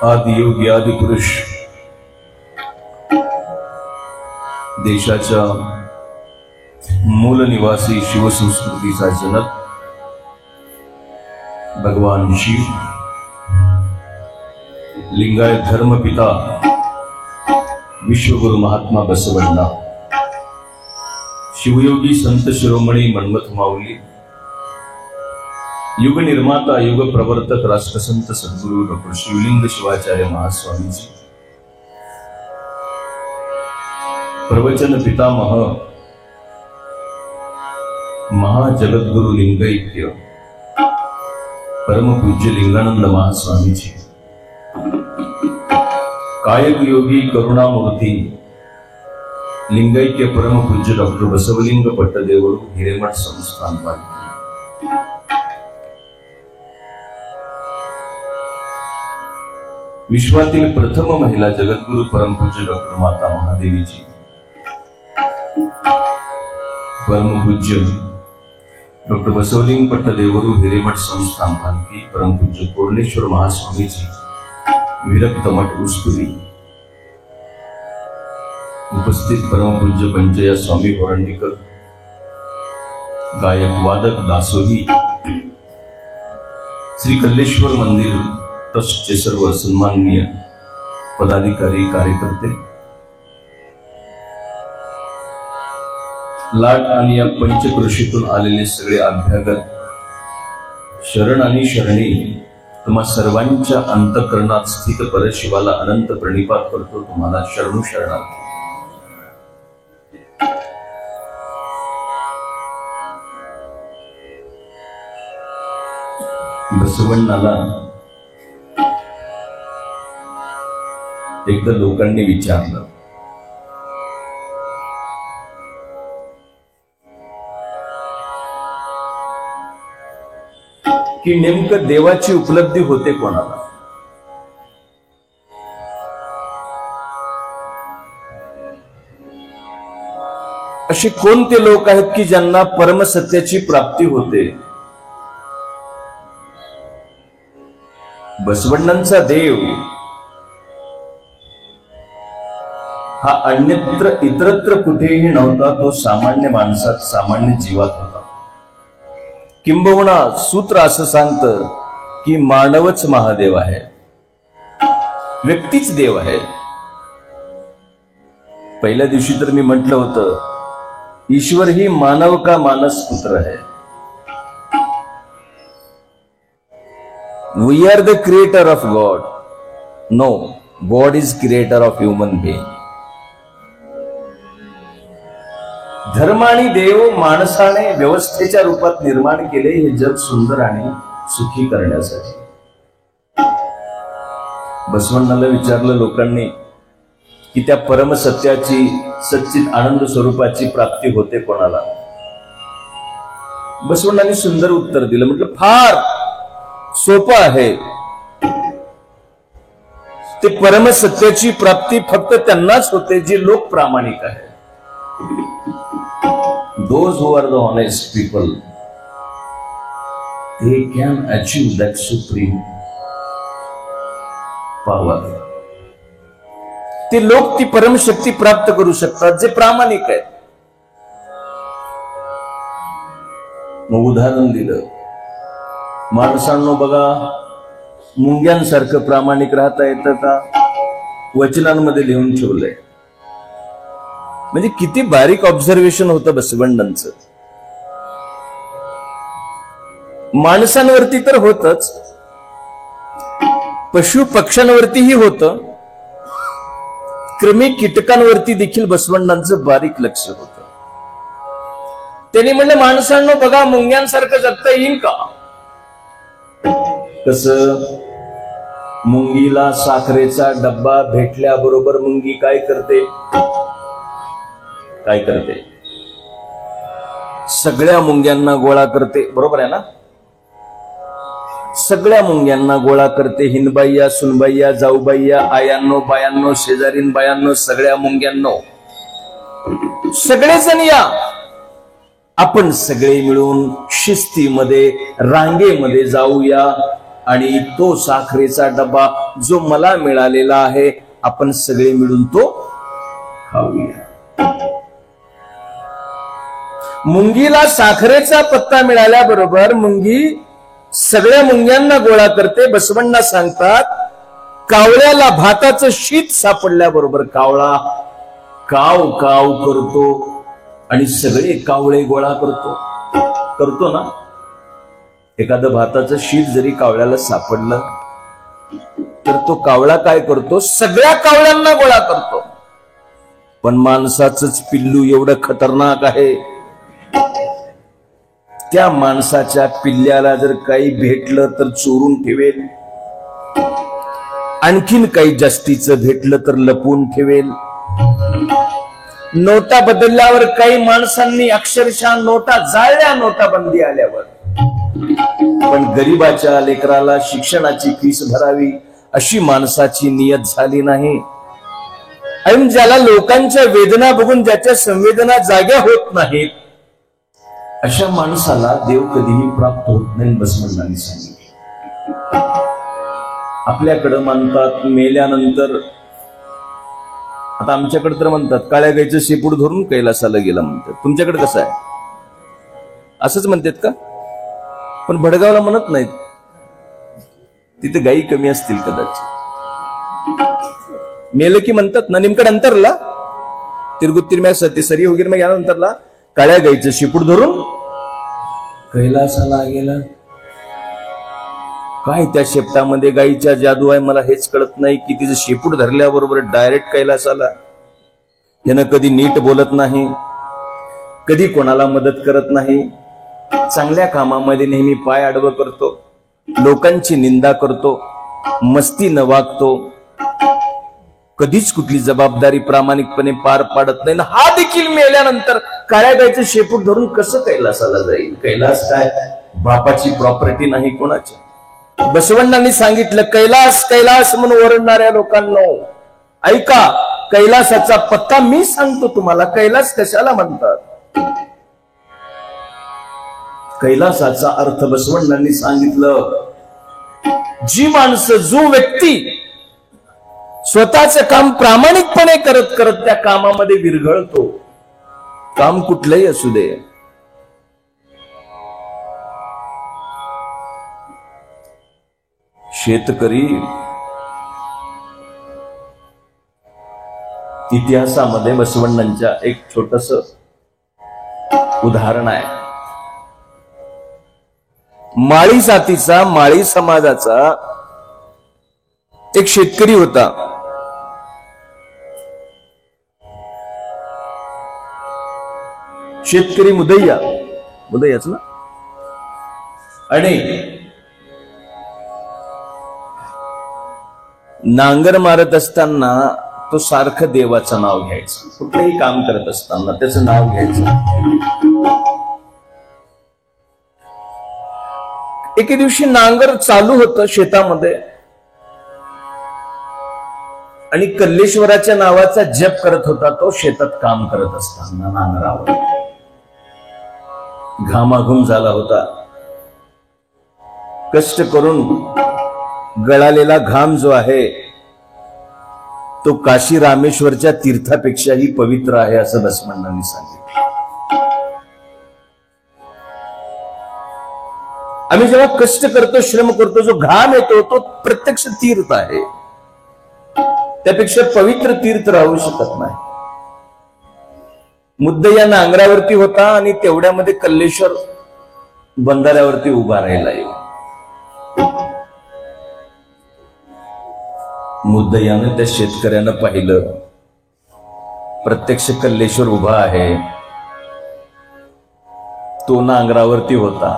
आदियोगी आदिपुरुष, देशाच्या मूल निवासी शिवसंस्कृतीचा जनक भगवान शिव, लिंगायत धर्मपिता विश्वगुरु महात्मा बसवण्णा, शिवयोगी संत शिरोमणी मन्मथ माऊली, युग निर्माता युग प्रवर्तक राष्ट्रसंत सद्गुरु डॉक्टर शिवलिंग शिवाचार्य महास्वामीजी, प्रवचन पितामह महाजगद्गुरु लिंगैक्य परम पूज्य लिंगानंद महास्वामीजी, कायक योगी करुणामूर्ती लिंगैक्य परम पूज्य डॉक्टर बसवलिंग पट्टदेवळू हिरेमठ संस्थान पालखी, विश्वातील प्रथम महिला जगद्गुरु परम पूज्य डॉक्टर माता महादेवीजी, परम पूज्य डॉक्टर बसवलिंग पट्टदेवळू हिरेमठ संस्थान पालखी, परम पूज्य कोर्लेश्वर महास्वामीजी, विरक्त मठ उस्तुरी, उपस्थित परम पूज्य पंचया स्वामी होरंडीकर, गायक वादक दासोही, श्री कल्लेश्वर मंदिर ट्रस्टचे सर्व सन्माननीय पदाधिकारी कार्यकर्ते, लाट आणि या पंचकृषीतून आलेले सगळे अभ्यागत, शरण आणि शरणी, तुम्हा सर्वांच्या अंतःकरणात स्थित परशिवाला अनंत प्रणिपात करतो. तुम्हाला शरणू शरणार्थी. बसवण्णाला एकदा लोकांनी विचारलं, की नेमकं देवाची उपलब्धी होते कोणाला? असे कोणते लोक आहेत की ज्यांना परमसत्याची प्राप्ती होते? बसवण्णांचा देव हा अन्यत्र इतरत्र कुठेही नव्हता. तो सामान्य माणसात, सामान्य जीवात होता. किंबहुना सूत्र असं सांगतं की मानवच महादेव आहे, व्यक्तीच देव आहे. पहिल्या दिवशी तर मी म्हटलं होतं, ईश्वर ही मानव का मानस पुत्र है. We are the creator of God. No, God is creator of human being. धर्म आणि देव माणसाने व्यवस्थेच्या रूपात निर्माण केले हे जग सुंदर आणि सुखी करण्यासाठी. बसवण्णाला विचारलं लोकांनी की त्या परमसत्याची, सच्चित आनंद स्वरूपाची प्राप्ती होते कोणाला? बसवण्णांनी सुंदर उत्तर दिलं. म्हटलं फार सोपं आहे. ते परमसत्याची प्राप्ती फक्त त्यांनाच होते जे लोक प्रामाणिक आहेत. Those who are the honest people, they can achieve that supreme power. ते लोक ती परमशक्ती प्राप्त करू शकतात जे प्रामाणिक आहेत. मग उदाहरण दिलं, माणसांनो बघा, मुंग्यांसारखं प्रामाणिक राहता येतं का? वचनांमध्ये लिहून ठेवलंय. म्हणजे किती बारीक ऑब्झर्वेशन होतं बसवण्णांचं. माणसांवरती तर होतच, पशु पक्ष्यांवरतीही होतं, कृमी कीटकांवरती देखील बसवण्णांचं बारीक लक्ष होतं. त्यांनी म्हणलं, माणसांनो बघा, मुंग्यांसारखं जगता येईल का? कसं? मुंगीला साखरेचा डब्बा भेटल्याबरोबर मुंगी काय करते? काय करते? सगळ्या मुंग्यांना गोळा करते. बरोबर आहे ना? सगळ्या मुंग्यांना गोळा करते. हिंदबाईया, सुनबाईया, जाऊबाईया, आयांनो, बायांनो, शेजारीन बायांनो, सगळ्या मुंग्यांनो, सगळेजण या, आपण सगळे मिळून शिस्तीमध्ये, रांगेमध्ये जाऊया आणि तो साखरेचा डबा जो मला मिळालेला आहे, आपण सगळे मिळून तो खाऊया. मुंगीला साखरेचा पत्ता मिळाल्याबरोबर मुंगी सगळ्या मुंग्यांना गोळा करते. बसवण्णा सांगतात, कावळ्याला भाताचं शीत सापडल्याबरोबर कावळा काव काव करतो आणि सगळे कावळे गोळा करतो ना. एखादं भाताचं शीत जरी कावळ्याला सापडलं तर तो कावळा काय करतो, सगळ्या कावळ्यांना गोळा करतो. पण माणसाचंच पिल्लू एवढं खतरनाक आहे, त्या माणसाच्या पिल्ल्याला जर काही भेटलं तर चोरून ठेवेल, आणखीन काही जास्तीचं भेटलं तर लपवून ठेवेल. नोटा बदलल्यावर काही माणसांनी अक्षरशः नोटा जाळल्या नोटाबंदी आल्यावर. पण गरीबाच्या लेकराला शिक्षणाची फीस भरावी अशी माणसाची नियत झाली नाही. आणि ज्याला लोकांच्या वेदना बघून ज्याच्या संवेदना जाग्या होत नाहीत, अशा माणसाला देव कधीही प्राप्त होत नाही. बसवण्णांनी सांगितले. आपल्याकडं म्हणतात मेल्यानंतर, आता आमच्याकडे तर म्हणतात काळ्या गाईचं शेपूट धरून कैलासाला गेला म्हणतात. तुमच्याकडे कसं आहे? असंच म्हणतात का? पण भडगावला म्हणत नाहीत, तिथे गायी कमी असतील कदाचित. मेलं की म्हणतात ना, नेमकं अंतरला तिरगुत्तीर सती सरी वगैरे मग यानंतरला काळ्या गाईचं शेपूट धरून कैलासाला गेला. काय त्या शेपटामध्ये गायीच्या जादू आहे मला हेच कळत नाही, की तिचं शेपूट धरल्याबरोबर डायरेक्ट कैलासाला. त्यानं कधी नीट बोलत नाही, कधी कोणाला मदत करत नाही, चांगल्या कामामध्ये नेहमी पाय आडवं करतो, लोकांची निंदा करतो, मस्तीनं वागतो, कधीच कुठली जबाबदारी प्रामाणिकपणे पार पाडत नाही. हा देखील मेल्यानंतर काळ्या गायचं शेपूट धरून कसं कैलासाला जाईल? कैलास काय बापाची प्रॉपर्टी नाही कोणाची. बसवण्णांनी सांगितलं, कैलास कैलास म्हणून ओरडणाऱ्या लोकांना ऐका, कैलासाचा पत्ता मी सांगतो तुम्हाला. कैलास कशाला म्हणतात? कैलासाचा अर्थ बसवण्णांनी सांगितलं, जी माणसं, जो व्यक्ती स्वतःचं काम प्रामाणिकपणे करत करत त्या कामामध्ये विरघळतो, काम कुठलंही असू दे, शेतकरी इतिहासामध्ये बसवण्णांच्या एक छोटस उदाहरण आहे. माळी जातीचा, माळी समाजाचा एक शेतकरी होता. शेतकरी मुदय्याच ना. आणि नांगर मारत असताना तो सारखं देवाचं नाव घ्यायचं. कुठलंही काम करत असताना त्याचं नाव घ्यायचं. एके दिवशी नांगर चालू होतं शेतामध्ये आणि कल्लेश्वराच्या नावाचा जप करत होता तो शेतात काम करत असताना. नांगरावर घामाघूम झाला होता. कष्ट करून गळालेला घाम जो आहे तो काशी रामेश्वरच्या तीर्थापेक्षाही पवित्र आहे असं बसवण्णांनी सांगितलं. आम्ही जेव्हा कष्ट करतो, श्रम करतो, जो घाम येतो तो प्रत्यक्ष तीर्थ आहे. त्यापेक्षा पवित्र तीर्थ राहू शकत नाही. मुद्दय्या नांगरावरती होता आणि तेवढ्यामध्ये कल्लेश्वर बंधाऱ्यावरती उभा राहिला. मुद्दय्याने त्या शेतकऱ्यानं पाहिलं, प्रत्यक्ष कल्लेश्वर उभा आहे, तो नांगरावरती होता.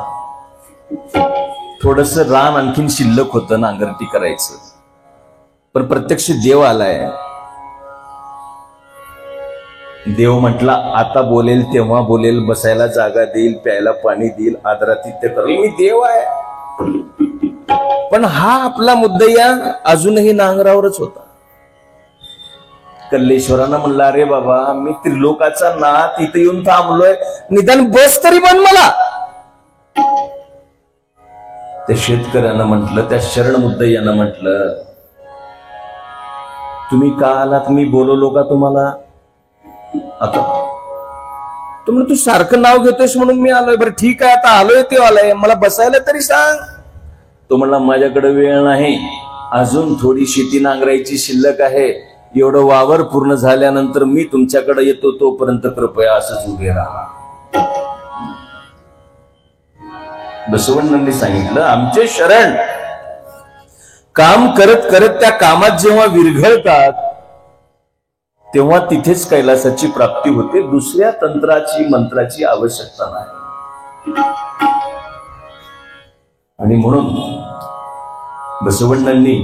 थोडस रान आणखीन शिल्लक होतं नांगरटी करायचं, पण प्रत्यक्ष देव आलाय. देव म्हटला, आता बोलेल तेव्हा बोलेल, बसायला जागा देईल, प्यायला पाणी देईल, आदरातिथ्य करेल, मी देव आहे. पण हा आपला मुद्दय्या अजूनही नांगरावरच होता. कल्लेश्वरानं म्हणला, अरे बाबा, मी त्रिलोकाचा नाथ इथे येऊन थांबलोय, निदान बस तरी बन मला. त्या शेतकऱ्यानं म्हटलं, त्या शरण मुद्दय्यानं म्हटलं, तुम्ही का आलात? मी बोलवलो का तुम्हाला? आता तुम्ही तू सारखं नाव घेतोयस म्हणून मी आलोय. बरं ठीक आहे, आता आलोय ते आलोय, मला बसायला तरी सांग. तो म्हणला, माझ्याकडे वेळ नाही, अजून थोडी शेती नांगरायची शिल्लक आहे, एवढं वावर पूर्ण झाल्यानंतर मी तुमच्याकडे येतो, तोपर्यंत कृपया असंच उभे राहा. बसवण्णांनी सांगितलं, आमचे शरण काम करत करत त्या कामात जेव्हा विरघळतात तेव्हा तिथेच कैलासाची प्राप्ती होते. दुसऱ्या तंत्राची मंत्राची आवश्यकता नाही. आणि म्हणून बसवण्णांनी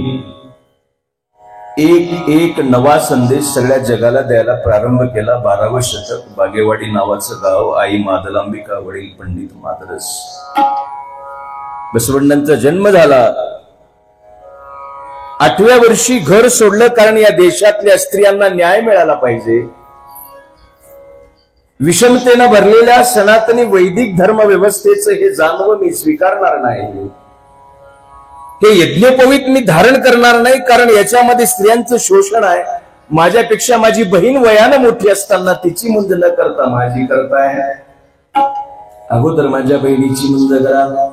एक एक नवा संदेश सगळ्या जगाला द्यायला प्रारंभ केला. 12वं शतक, बागेवाडी नावाचं गाव, आई मादलांबिका, वडील पंडित मादरस. बसवण्णांचा जन्म झाला. 8व्या वर्षी घर सोडलं, कारण या देशातल्या स्त्रियांना न्याय मिळाला पाहिजे. विषमतेनं भरलेल्या सनातनी वैदिक धर्म व्यवस्थेचं हे जाणवं मी स्वीकारणार नाही. हे यज्ञोपवीत मी धारण करणार नाही, कारण याच्यामध्ये स्त्रियांचं शोषण आहे. माझ्यापेक्षा माझी बहीण वयानं मोठी असताना तिची मुंज न करता माझी करताय. अगोदर माझ्या बहिणीची मुंज करा.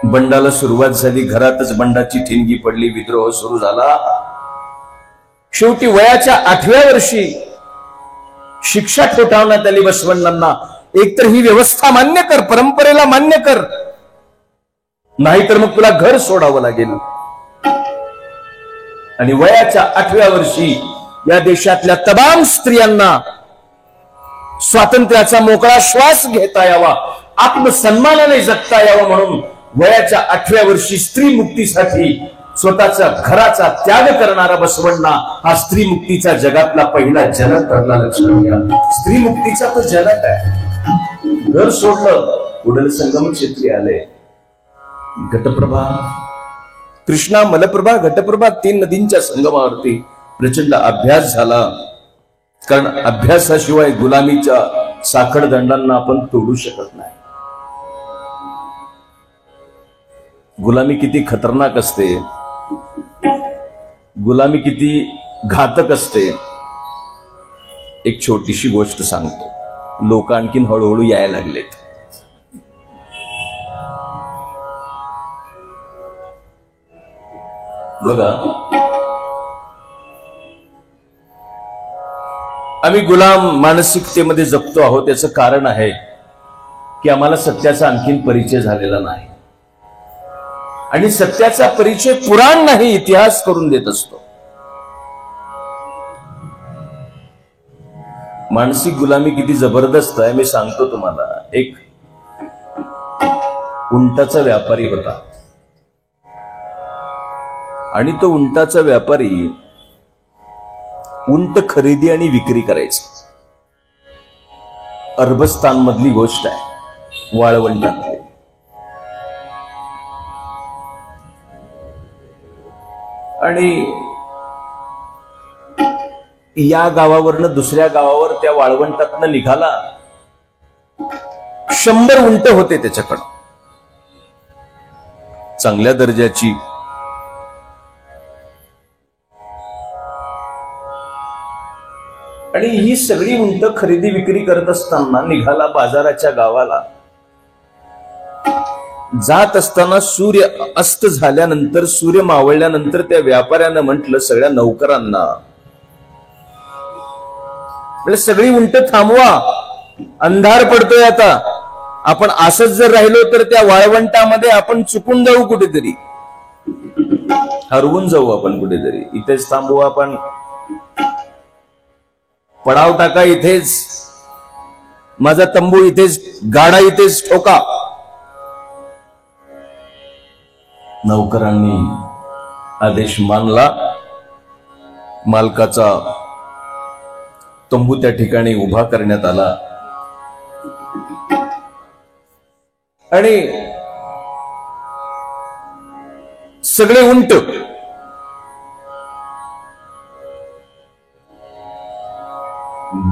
बंडाला सुरुवात झाली, घरातच बंडाची ठिणगी पडली, विद्रोह सुरू झाला. शेवटी वयाच्या 8व्या वर्षी शिक्षा ठोठावण्यात आली बसवण्णांना. एकतर ही व्यवस्था मान्य कर, परंपरेला मान्य कर, नाहीतर मग तुला घर सोडावं लागेल. आणि वयाच्या 8व्या वर्षी या देशातल्या तमाम स्त्रियांना स्वातंत्र्याचा मोकळा श्वास घेता यावा, आत्मसन्मानाने जगता यावं म्हणून वयाच्या 8व्या वर्षी स्त्री मुक्तीसाठी स्वतःच्या घराचा त्याग करणारा बसवण्णा हा स्त्री मुक्तीचा जगातला पहिला जनक ठरला. लक्षात घ्या, स्त्री मुक्तीचा तो जनक आहे. घर सोडलं, पुढील संगम क्षेत्री आले. घटप्रभा, कृष्णा, मलप्रभा, घटप्रभा, 3 नदींच्या संगमावरती प्रचंड अभ्यास झाला. कारण अभ्यासाशिवाय गुलामीच्या साखळदंडांना आपण तोडू शकत नाही. गुलामी किती खतरनाक असते, गुलामी किती घातक असते. एक छोटीशी गोष्ट सांगतो, लोक आणखीन हळूहळू यायला लागलेत. बघा, आम्ही गुलाम मानसिकतेमध्ये जगतो आहोत. याचं कारण आहे की आम्हाला सत्याचा आणखीन परिचय झालेला नाही. आणि सत्याचा परिचय पुराण नाही, इतिहास करून देत असतो. मानसिक गुलामी किती जबरदस्त आहे मी सांगतो तुम्हाला. एक उंटाचा व्यापारी होता आणि तो उंटाचा व्यापारी उंट खरेदी आणि विक्री करायचा. अरबस्तान मधली गोष्ट आहे, वाळवंटातली. आणि या गावावरनं दुसऱ्या गावावर त्या वाळवंटातनं निघाला. 100 उंट होते त्याच्याकडं, चांगल्या दर्जाची. आणि ही सगळी उंट खरेदी विक्री करत असताना निघाला बाजाराच्या गावाला. जात असताना सूर्य अस्त झाल्यानंतर, सूर्य मावळल्यानंतर त्या व्यापाऱ्यानं म्हटलं सगळ्या नौकरांना, सगळी उंट थांबवा, अंधार पडतोय आता. आपण असंच जर राहिलो तर त्या वाळवंटामध्ये आपण चुकून जाऊ, कुठेतरी हरवून जाऊ आपण कुठेतरी. इथेच थांबू आपण, पडाव टाका इथेच, माझा तंबू इथेच, गाडा इथेच ठोका. नौकरांनी आदेश मानला. मालकाचा तंबू त्या ठिकाणी उभा करण्यात आला. आणि सगळे उंट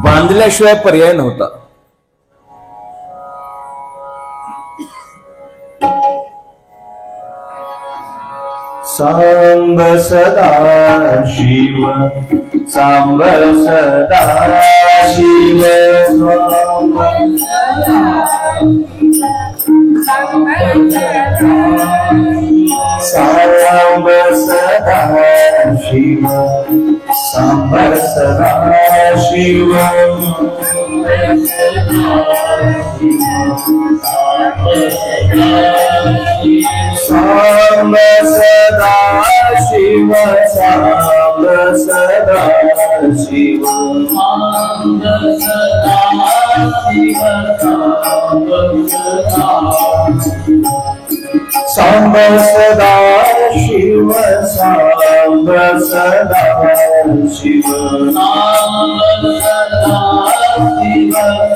बांधल्याशिवाय पर्याय नव्हता. सांब सदा शिव सांब सदा शिव सांब सदा शिव सांब सदा शिव सांब सदा शिव सांब सदा शिव सांब सदा शिव सांब सदा शिव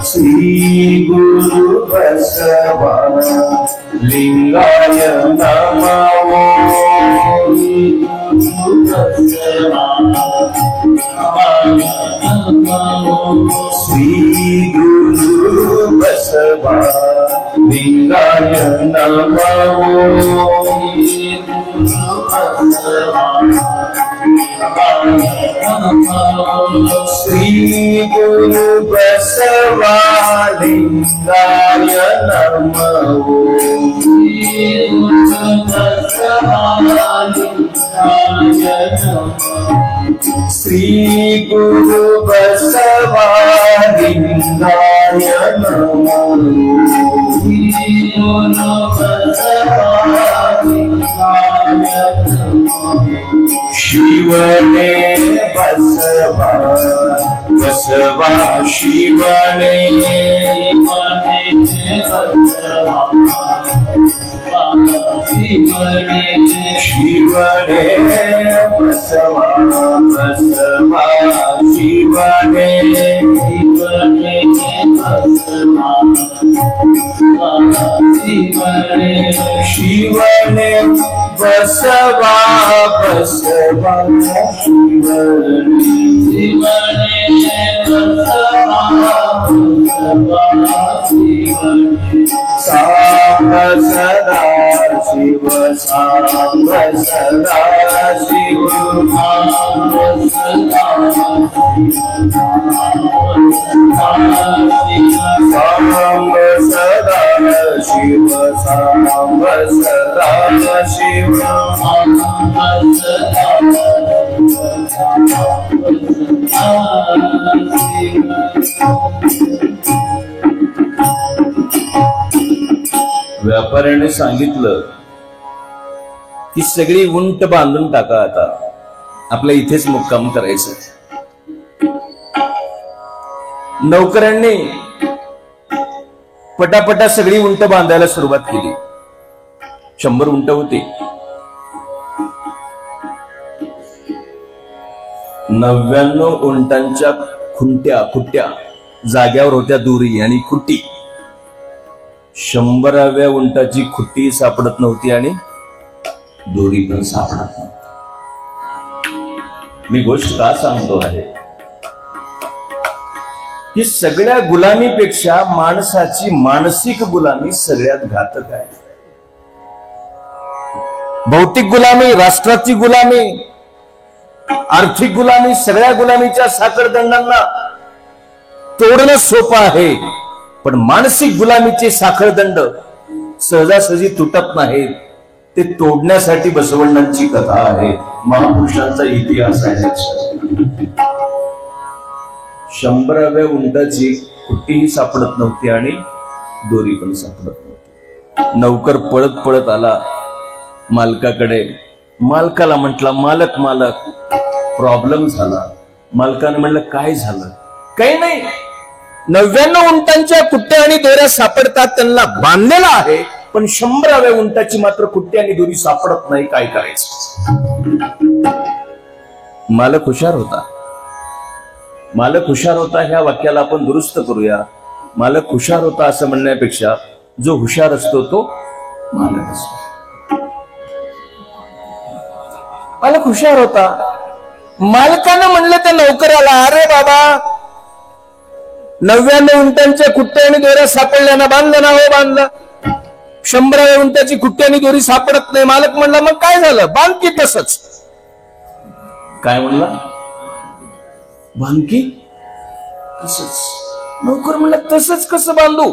श्री गुरु बसवा लिंगाय नमो श्री गुरु बसवा लिंगाय नमो श्री गुरु बसवा लिंगाय नमो श्री गुरु बसवा लिंगाय नमो शिवने बसवा बसवा शिवने शिवने बसवा बसवा शिवने शिवने बसवा बसवा सांब सदा शिव सांब सदा शिव सांब सदा शिव सांब सदा शिव व्यापाऱ्याने सांगितलं की सगळी उंट बांधून टाका, आता आपल्या इथेच मुक्काम करायचं. नौकरांनी पटापटा सगळी उंट बांधायला सुरुवात केली. 100 उंट होती. 99 उंटांच्या खुट्ट्या जाग्यावर होत्या, दोरी आणि खुट्टी. 100व्या उंटाची खुट्टी सापडत नव्हती आणि दोरी पण सापडत नव्हती. मी गोष्ट का सांगतो आहे की सगळ्या गुलामीपेक्षा माणसाची मानसिक गुलामी सगळ्यात घातक आहे. भौतिक गुलामी, राष्ट्राची गुलामी, आर्थिक गुलामी, सगळ्या गुलामीच्या साखळदंडांना तोडणं सोपं आहे, पण मानसिक गुलामीचे साखळदंड सहजासहजी तुटत नाहीत. ते तोडण्यासाठी बसवण्णांची कथा आहे, महापुरुषांचा इतिहास आहे. 100व्या उंटाची खुट्टीही सापडत नव्हती आणि दोरी पण सापडत नव्हती. नौकर पळत पळत आला मालकाकडे. मालकाला म्हटला, मालक मालक प्रॉब्लेम झाला. मालकाने म्हणलं, काय झालं? काही नाही, 99 उंटांच्या खुट्ट्या आणि दोऱ्या सापडतात, त्यांना बांधलेला आहे, पण 100व्या उंटाची मात्र खुट्टी आणि दोरी सापडत नाही, काय करायचं? मालक हुशार होता. मालक हुशार होता ह्या वाक्याला आपण दुरुस्त करूया. मालक हुशार होता असं म्हणण्यापेक्षा जो हुशार असतो तो मालक असतो. मालक हुशार होता. मालकानं म्हणलं त्या नौकराला, अरे बाबा 99 उंटांच्या खुट्ट्या आणि दोऱ्या सापडल्या ना, बांधलं ना? हो बांधलं. 100व्या उंटाची खुट्टी आणि दोरी सापडत नाही. मालक म्हणला मग काय झालं? बांधकी तसंच. काय म्हणला? बांधकी तसंच. नोकर म्हणला तसंच कसं बांधू?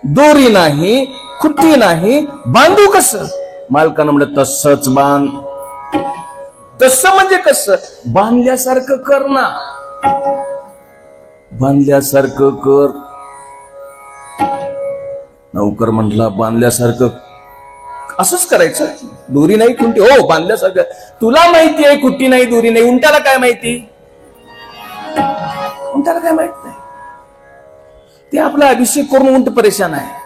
दोरी नाही, खुट्टी नाही, बांधू कसं? मालकानं म्हणलं तसंच बांध. तसं म्हणजे कसं? बांधल्यासारखं कर ना. बांधल्यासारखं कर. नोकर म्हटला बांधल्यासारखं असंच करायचं. दोरी नाही, खुंटी, हो बांधल्यासारखं. तुला माहिती आहे खुट्टी नाही, दोरी नाही, उंटाला काय माहिती? उंटाला काय माहित नाही. ते आपला अभिषेक करून उंट परेशान आहे.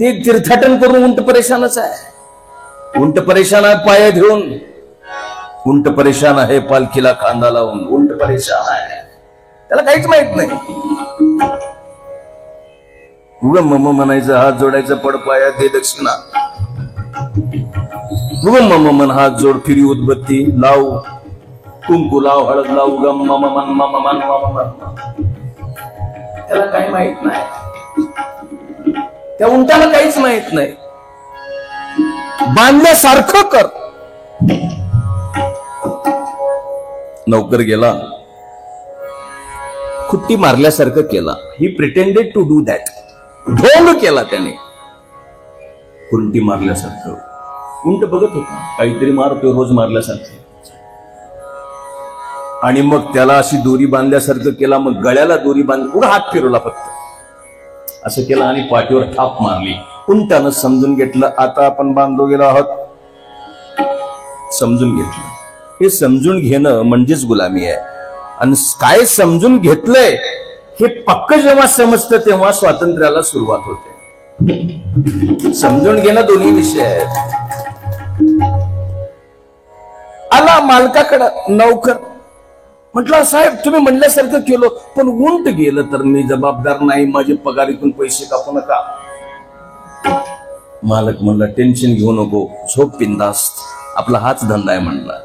ते तीर्थाटन करून उंट परेशानच आहे. उंट परेशान आहे पाया घेऊन. उंट परेशान आहे पालखीला खांदा लावून. उंट परेशान आहे, त्याला काहीच माहित नाही. उगम मम म्हणायचं, हात जोडायचं, पड पाया दे दक्षिणा. उगम मम मन, हात जोड, फिरी उदबत्ती लाव, कुंकू लाव, हळद लाव. उगम मम मन मम मन मम मन. त्याला काही माहित नाही. त्या उंटाला काहीच माहित नाही. बांधल्यासारखं कर. नौकर गेला, खुट्टी मारल्यासारखं केला. ही प्रिटेंडेड टू डू दॅट. ढोंग केला त्याने. खुंटी मारल्यासारखं. उंट बघत होता काहीतरी मारतोय रोज मारल्यासारखं. आणि मग त्याला अशी दोरी बांधल्यासारखं केला. मग गळ्याला दोरी बांध, पुढे हात फिरवला फक्त असं केलं आणि पाठीवर थाप मारली. उंटानं समजून घेतलं आता आपण बांधलो गेलो आहोत. समजून घेतलं. हे समजून घेणं म्हणजेच गुलामी आहे. आणि काय समजून घेतलंय हे पक्क जेव्हा समजतं तेव्हा स्वातंत्र्याला सुरुवात होते. समजून घेणं दोन्ही विषय आहेत. आला मालकाकडं नौकर. म्हटलं साहेब तुम्ही म्हणल्यासारखं केलं, पण उंट गेलं तर मी जबाबदार नाही. माझे पगारीतून पैसे कापू नका. मालक म्हणला टेन्शन घेऊ नको, झोप बिंदास्त, आपला हाच धंदा आहे म्हणला.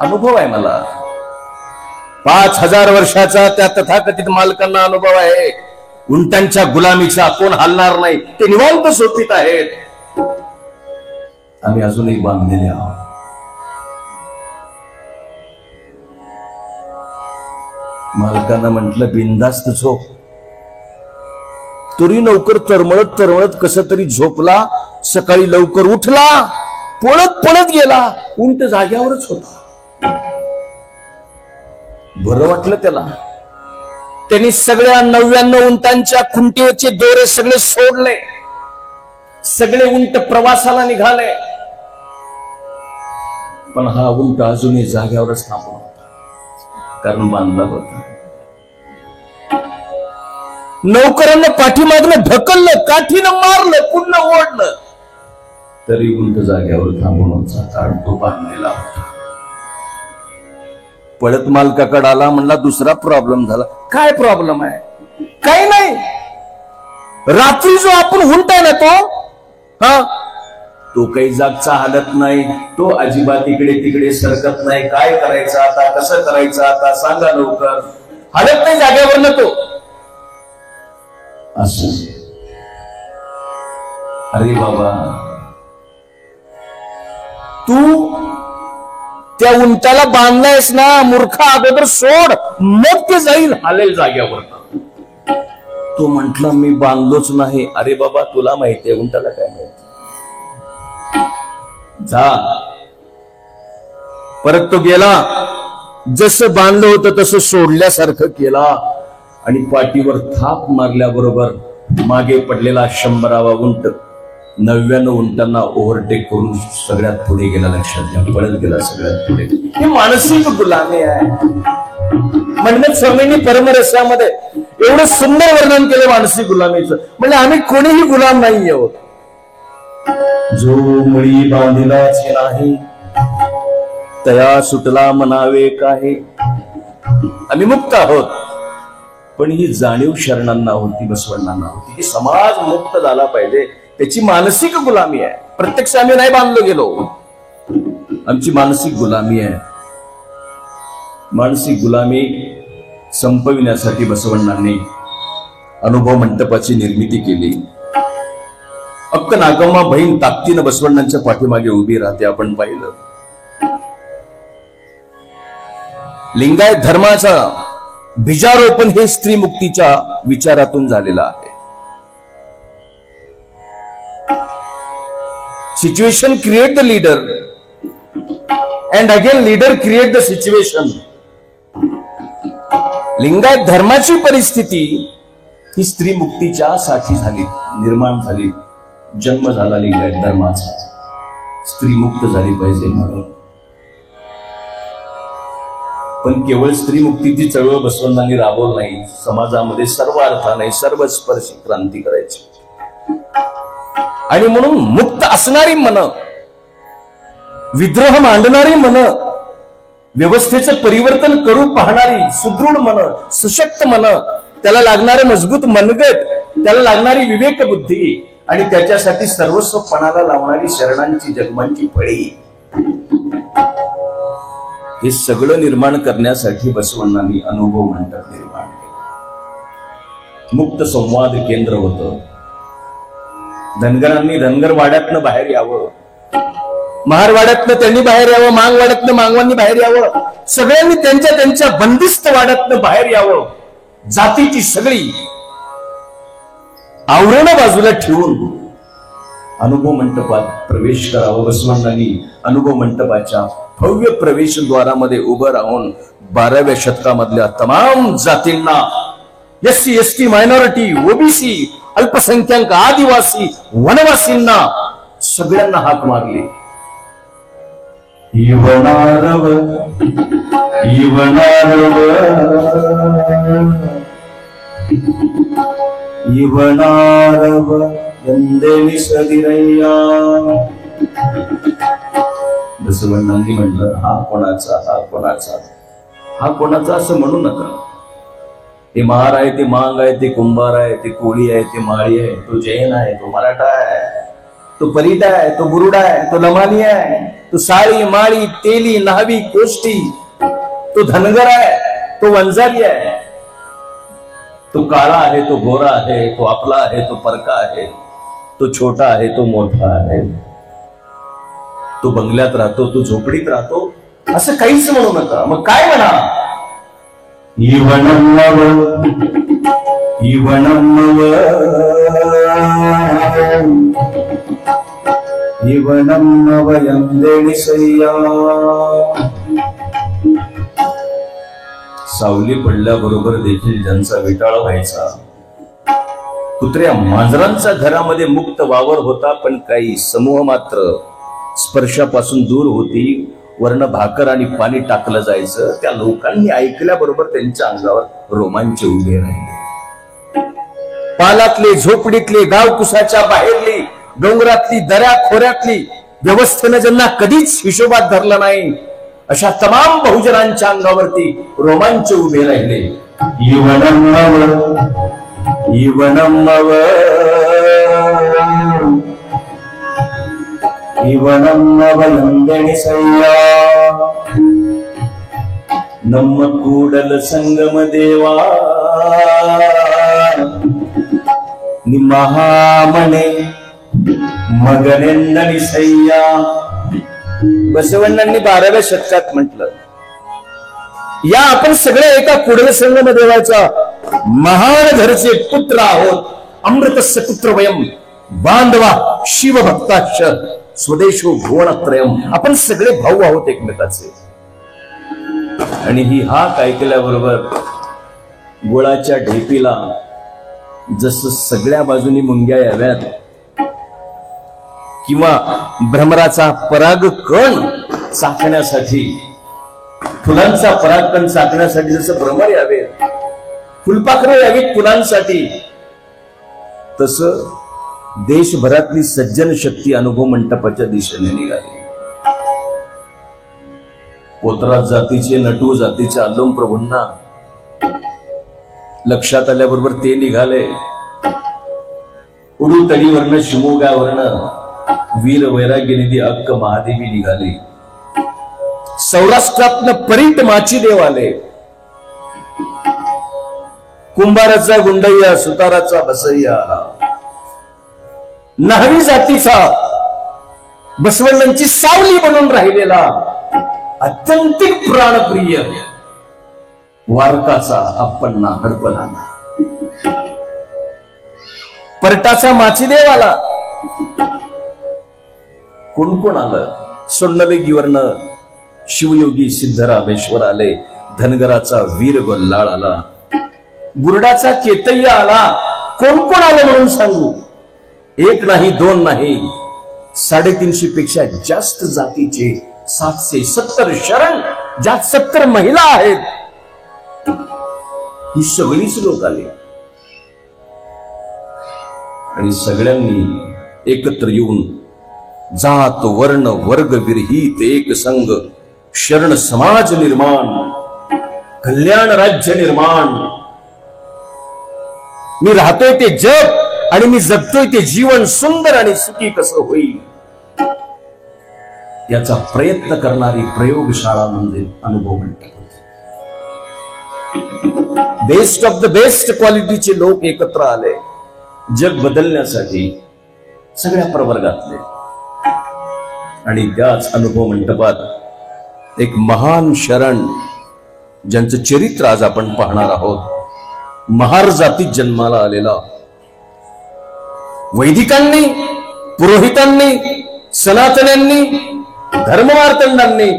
अनुभव आहे मला. 5000 वर्षाचा त्या तथाकथित मालकांना अनुभव आहे. उंटांच्या गुलामीचा कोण हलणार नाही. ते निवांत झोपीत आहेत. आम्ही अजूनही बांधलेले आहोत. मालकांना म्हटलं बिंदास्त झोप. तरी नौकर तरमळत तरमळत कसं तरी झोपला. सकाळी लवकर उठला, पळत पळत गेला. उंट जाग्यावरच होता. बरं वाटलं त्याला. त्यांनी सगळ्या 99 उंटांच्या खुंटीवरचे दोरे सगळे सोडले. सगळे उंट प्रवासाला निघाले. पण हा उंट अजूनही जाग्यावरच थांबला होता, कारण बांधला होता. नौकरांना पाठीमागनं ढकललं, काठीनं मारलं, पुन्हा ओढलं, तरी उंट जाग्यावर थांबून होता, कारण तो बांधलेला होता. पळत मालकाकडे आला. म्हणला दुसरा प्रॉब्लेम झाला. काय प्रॉब्लेम आहे? काही नाही. रात्री जो आपण उंट आहे ना तो काही जागचा हालत नाही. तो अजिबात इकडे तिकडे सरकत नाही. काय करायचं आता, कसं करायचं आता, सांगा लवकर. हालत नाही जागेवर ना तो. असं. अरे बाबा, तू त्या उंटाला बांधलायस ना मूर्खा, अगोदर सोड, मग ते जाईल, हालेल जाग्यावर. तो म्हंटला मी बांधलोच नाही. अरे बाबा तुला माहितीये उंटाला काय माहिती. जा. परत तो गेला. जसं बांधलं होतं तसं सोडल्यासारखं केला. आणि पाठीवर थाप मारल्याबरोबर मागे पडलेला 100वा उंट 99 उंटांना ओव्हरटेक करून सगळ्यात पुढे गेला. लक्षात घ्या, पळत गेला सगळ्यात पुढे. ही मानसिक गुलामी आहे. म्हणून स्वामींनी परमरसामध्ये एवढं सुंदर वर्णन केलं मानसिक गुलामीचं. म्हणजे आम्ही कोणीही गुलाम नाही आहोत. जो मुळी बांधिलाच नाही, तया सुटला म्हणावे काहे. आम्ही मुक्त आहोत. पण ही जाणीव शरणांना होती, बसवण्णांना होती की समाज मुक्त झाला पाहिजे. त्याची मानसिक गुलामी आहे. प्रत्यक्ष आम्ही नाही बांधलो गेलो. आमची मानसिक गुलामी आहे. मानसिक गुलामी संपविण्यासाठी बसवण्णांनी अनुभव मंडपाची निर्मिती केली. फक्त नागम्मा बहीण ताकदीनं बसवण्णांच्या पाठीमागे उभी राहते. आपण पाहिलं लिंगायत धर्माचा बीजारोपण हे स्त्री मुक्तीच्या विचारातून झालेलं आहे. Situation create the leader and again leader create the situation. Lingayat धर्माची परिस्थिती ही स्त्री मुक्तीच्या साठी झाली, निर्माण झाली, जन्म झाला लिंगायत धर्माचा. स्त्री मुक्त झाली पाहिजे म्हणून. पण केवळ स्त्री मुक्तीची चळवळ बसवण्णांनी राबवली नाही. समाजामध्ये सर्व अर्थाने सर्व स्पर्शी क्रांती करायची आणि म्हणून मुक्त असणारी मन, विद्रोह मांडणारी मन, व्यवस्थेचं परिवर्तन करू पाहणारी सुदृढ मन, सशक्त मन, त्याला लागणारे मजबूत मनगट, त्याला लागणारी विवेक बुद्धी आणि त्याच्यासाठी सर्वस्व पणाला लावणारी शरणांची जन्मांची फळी, हे सगळं निर्माण करण्यासाठी बसवण्णांनी अनुभव मंडप निर्माण केलं. मुक्त संवाद केंद्र होतं. धनगरांनी धनगरवाड्यातनं बाहेर यावं, महारवाड्यातनं त्यांनी बाहेर यावं, मांगवाड्यातनं मांगवांनी बाहेर यावं, सगळ्यांनी त्यांच्या त्यांच्या बंदिस्त वाड्यातनं बाहेर यावं. जातीची सगळी आवरणं बाजूला ठेवून अनुभव मंडपात प्रवेश करावा. बसवण्णांनी अनुभव मंडपाच्या भव्य प्रवेशद्वारामध्ये उभं राहून 12व्या शतकामधल्या तमाम जातींना, एससी एसटी मायनॉरिटी, ओबीसी, अल्पसंख्याक, आदिवासी, वनवासींना सगळ्यांना हाक मारली. इवनारव इवनारव इवनारव वंदेवी सदिरय्या. बसवण्णांनी म्हटलं हा कोणाचा, हा कोणाचा, हा कोणाचा असं म्हणू नका. ते महार आहे, ते मांग आहे, ते कुंभार आहे, ते कोळी आहे, ते माळी आहे, तो जैन आहे, तो मराठा आहे, तो परीटा आहे, तो बुरुडा आहे, तो लमानी आहे, तो साळी, माळी, तेली, न्हावी, कोष्टी, तो धनगर आहे, तो वंजारी आहे, तो काळा आहे, तो गोरा आहे, तो आपला आहे, तो परका आहे, तो छोटा आहे, तो मोठा आहे, तो बंगल्यात राहतो, तो झोपडीत राहतो, असं काहीच म्हणू नका. मग काय म्हणा? इवनम्मव इवनम्मव इवनम्मव यंदेणी सय्या. सावली पडल्याबरोबर देखील ज्यांचा विटाळ व्हायचा, कुत्र्या मांजरांचा घरामध्ये मुक्त वावर होता, पण काही समूह मात्र स्पर्शापासून दूर होती. वर्ण भाकर आणि पाणी टाकलं जायचं. त्या लोकांनी ऐकल्याबरोबर त्यांच्या अंगावर रोमांच उभे राहिले. पालातले, झोपडीतले, गावकुसाच्या बाहेरली, डोंगरातली, दऱ्या खोऱ्यातली, व्यवस्थेनं ज्यांना कधीच हिशोबात धरलं नाही, अशा तमाम बहुजनांच्या अंगावरती रोमांच उभे राहिले. इवनम्मव इवनम्मव इवनम्मव यंदेणी सय्या. नम्म कूडल संगम देवा महामणे मगनेंदणी सय्या. बसवण्णांनी 12व्या शतकात म्हटलं, या आपण सगळे एका कुडल संगम देवाचा महान घरचे पुत्र आहोत. अमृतस्य पुत्र वयम बांधवा शिवभक्ताश्च स्वदेशो भुवनत्रयम. आपण सगळे भाऊ आहोत एकमेकाचे. आणि ही हाक ऐकल्याबरोबर गुळाच्या ढेपीला जसं सगळ्या बाजूनी मुंग्या याव्यात किंवा भ्रमराचा पराग कण चाकण्यासाठी, फुलांचा परागकण चाकण्यासाठी जसं भ्रमर यावे, फुलपाखरं यावीत फुलांसाठी, तसं देशभरातली सज्जन शक्ती अनुभव मंडपाच्या दिशेने निघाली. पोतराज जातीचे, नटू जातीच्या अल्लोम प्रभूंना लक्षात आल्याबरोबर ते निघाले. उडू तडीवरनं, शिमोग्यावरनं वीर वैराग्यनिधी अक्क महादेवी निघाली. सौराष्ट्रातनं परीट माची देव आले. कुंभाराचा गुंडय्या, सुताराचा बसय्या आला. न्हावी जातीचा बसवण्णांची सावली बनून राहिलेला अत्यंतिक प्राणप्रिय वारकाचा अप्पण्णा हडपणाला, परटाचा माचिदेव आला. कोण कोण आलं? सोन्नवेगीवरन शिवयोगी सिद्धरामेश्वर आले, धनगराचा वीर गोल्लाळ आला, बुरडाचा केतय्या आला. कोण कोण आलं म्हणून सांगू? एक नाही, दोन नाही, 350 पेक्षा जास्त जातीचे 770 शरण, ज्यात 70 महिला आहेत. ही सगळीच लोक आली आणि सगळ्यांनी एकत्र येऊन जात वर्ण वर्ग विरहित एक संघ, शरण समाज निर्माण, कल्याण राज्य निर्माण. मी राहतोय ते जग आणि मी जगतोय ते जीवन सुंदर आणि सुखी कसं होईल, याचा प्रयत्न करणारी प्रयोगशाळा म्हणजे अनुभव म्हणतात. बेस्ट ऑफ द बेस्ट क्वालिटीचे लोक एकत्र आले जग बदलण्यासाठी, सगळ्या प्रवर्गातले. आणि त्याच अनुभव मंडपात एक महान शरण, ज्यांचं चरित्र आज आपण पाहणार आहोत, महार जातीत जन्माला आलेला, वैदिकांनी, पुरोहितांनी, सनातन्यांनी, धर्ममार्तंडांनी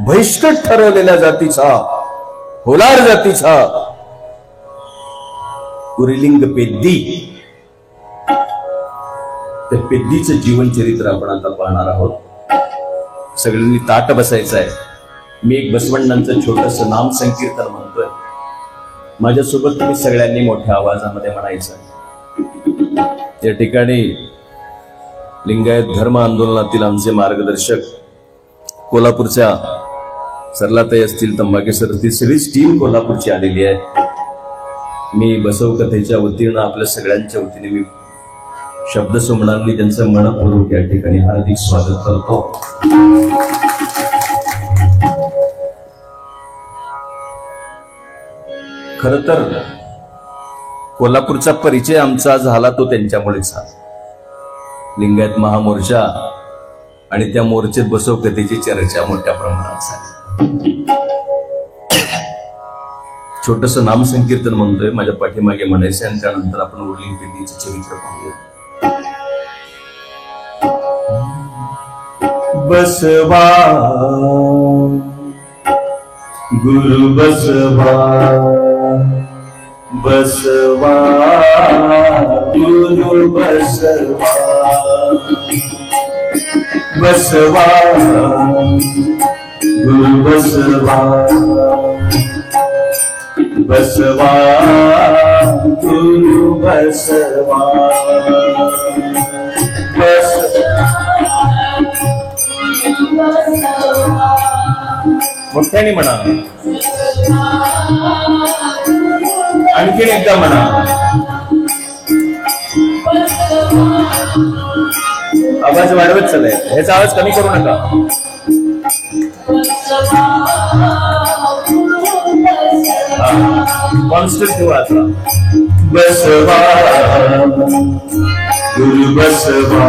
बहिष्कृत ठरवलेल्या जातीचा, होलार जातीचा कुरिलिंग पेद्दी. त्या पेद्दीचं जीवनचरित्र आपण आता पाहणार आहोत. सगळ्यांनी ताट बसायचं आहे. मी एक बसवण्णांचं छोटस नाम संकीर्तन म्हणतोय. माझ्यासोबत तुम्ही सगळ्यांनी मोठ्या आवाजामध्ये म्हणायचं. या ठिकाणी लिंगायत धर्म आंदोलनातील आमचे मार्गदर्शक कोल्हापूरच्या सरलाताई असतील, तंबाके सर असतील, सगळीच टीम कोल्हापूरची आलेली आहे. मी बसव कथेच्या वतीनं आपल्या सगळ्यांच्या वतीने मी शब्दसुमनांनी त्यांचं मनपूर्वक या ठिकाणी हार्दिक स्वागत करतो. खर तर कोल्हापूरचा परिचय आमचा झाला तो त्यांच्यामुळेच झाला. लिंगायत महामोर्चा आणि त्या मोर्चेत बसव कथेची चर्चा मोठ्या प्रमाणात झाली. छोटस नाम संकीर्तन म्हणतोय, माझ्या पाठीमागे म्हणायचं, आणि त्यानंतर आपण उर्लिंग पेद्दीचं चरित्र पाहूया. बसवा गुरु बसवा, बसवा गुरु बसवा, बसवा गुरु बसवा, बसवा गुरु बसवा, मोठ्याने म्हणा, आणखीन एकदा म्हणा. आवाज वाढवत चाललाय, ह्याचा आवाज कमी करू नका. कॉन्स्टंट ठेवा आता. बसवा गुरु बसवा,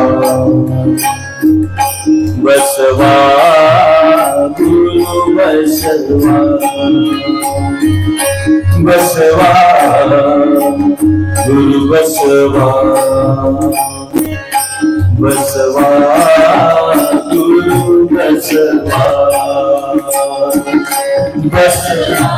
बसवा गुरु बसवा, बसवा गुरु बसवा, बसवा गुरु बसवा, बसवा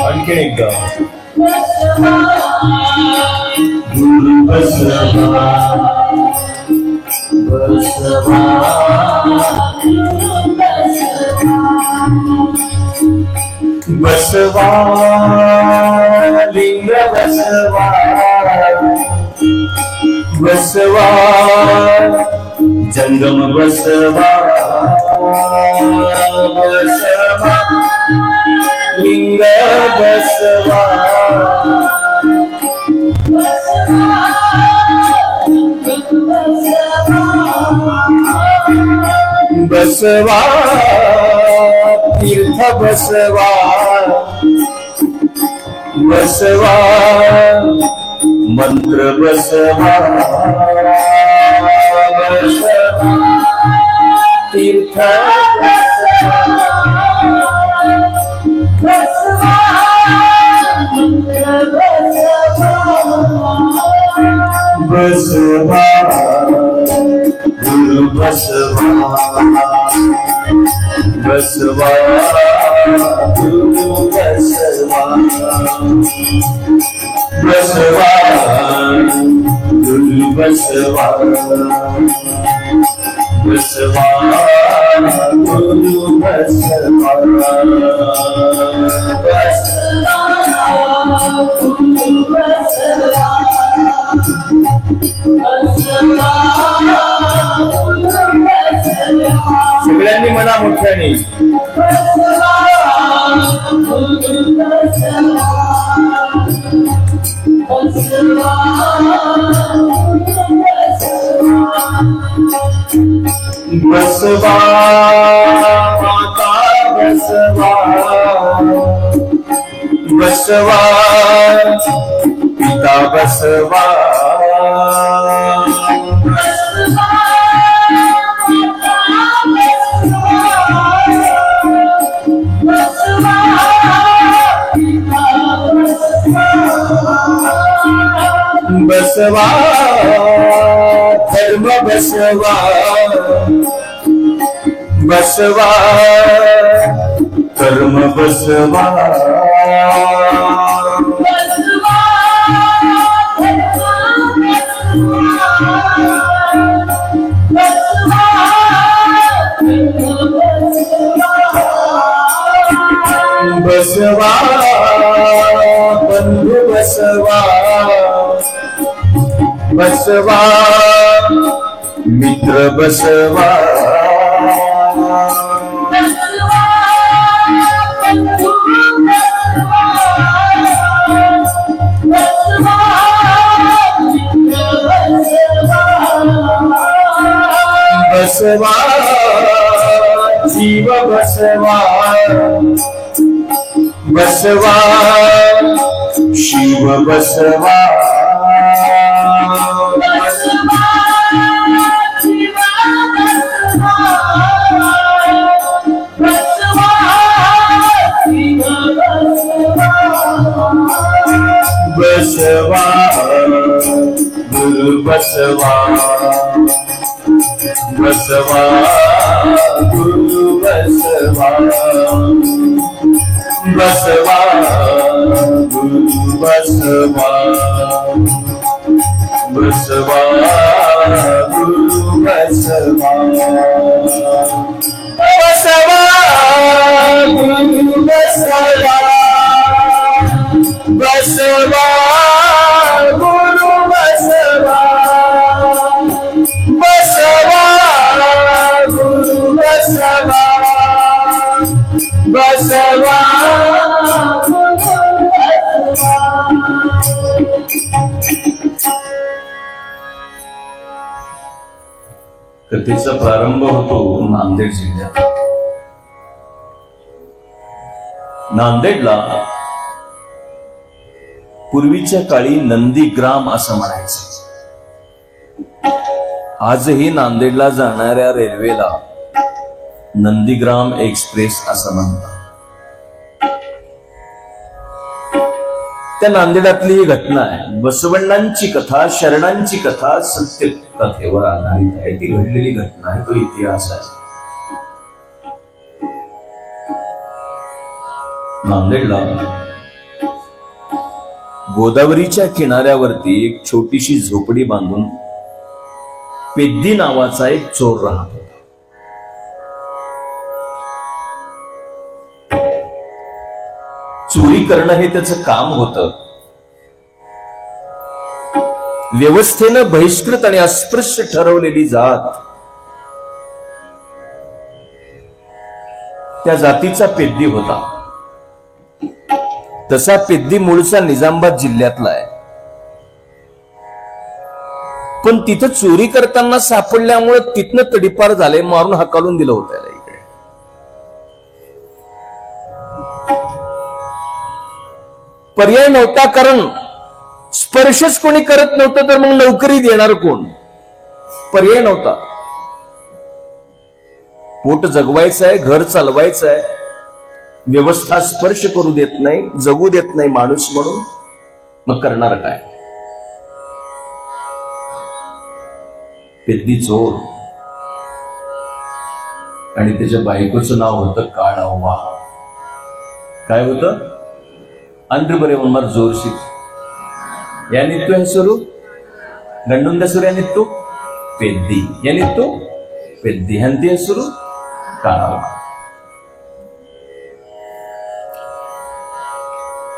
आणखी एकदा. गुरु बसवा, बसवा बसवा, लिंग बसवा, बसवा जंगम बसवा, बसवा लिंग बसवा, बसवा तीर्थ बसवा बसवा मंत्र बसवा बसवा तीर्थ बसवा बसवा गुरु बसवा बसवा गुरु बसवा बसवा गुरु बसवा बसवा गुरु बसवा सगळ्यांनी म्हणा मोठ्याने बसवा माता बसवा बसवा पिता बसवा बसवा धर्म बसवा बसवा कर्म बसवा बसवा बंधु बसवा बसवा मित्र बसवा बसवा जीव बसवा बसवा शिव बसवा बसवा गुरु बसवा बसवा गुरु बसवा बसवा गुरु बसवा बसवा गुरु बसवा बसवा गुरु बसवा बसवा गुरु बसवा बसवा गुरु बसवा बसवा कथेचा प्रारंभ होतो नांदेड जिल्ह्यात. नांदेडला पूर्वीच्या काळी नंदीग्राम असं म्हणायचं. आजही नांदेडला जाणाऱ्या रेल्वेला नंदीग्राम एक्सप्रेस असं म्हणतात. त्या नांदेडातली ही घटना आहे. बसवण्णांची कथा, शरणांची कथा सत्य कथेवर आधारित आहे. ती घडलेली घटना आहे, तो इतिहास आहे. नांदेडला गोदावरीच्या किनाऱ्यावरती एक छोटीशी झोपडी बांधून पेद्दी नावाचा एक चोर राहत होता. चोरी करणं हे त्याचं काम होतं. व्यवस्थेनं बहिष्कृत आणि अस्पृश्य ठरवलेली जात त्या जातीचा पेद्दी होता. तसा पेद्दी मूळचा निजामाबाद जिल्ह्यातला आहे. पण तिथं चोरी करताना सापडल्यामुळे तिथनं तडीपार झाले, मारून हकालून दिलं होतं याला इकडे. पर्याय नव्हता, कारण स्पर्शच कोणी करत नव्हतं, तर मग नोकरी देणार कोण? पर्याय नव्हता. पोट जगवायचं आहे, घर चालवायचं आहे, व्यवस्था स्पर्श करू देत नाही, जगू देत नाही माणूस म्हणून, मग करणार काय? पेद्दी चोर आणि त्याच्या बायकोचं नाव होतं काळावा. काय होतं? ಅಂದ್ರೆ ಬರೆ ಒಮ್ಮರ್ ಜೋರ್ಸಿ ಏನಿತ್ತು ಹೆಸರು? ಗಂಡುಂದ ಹೆಸರು ಏನಿತ್ತು? ಪೆದ್ದಿ. ಏನಿತ್ತು? ಪೆದ್ದಿ. ಹೆಂಡತಿ ಹೆಸರು ಕಾಳವ.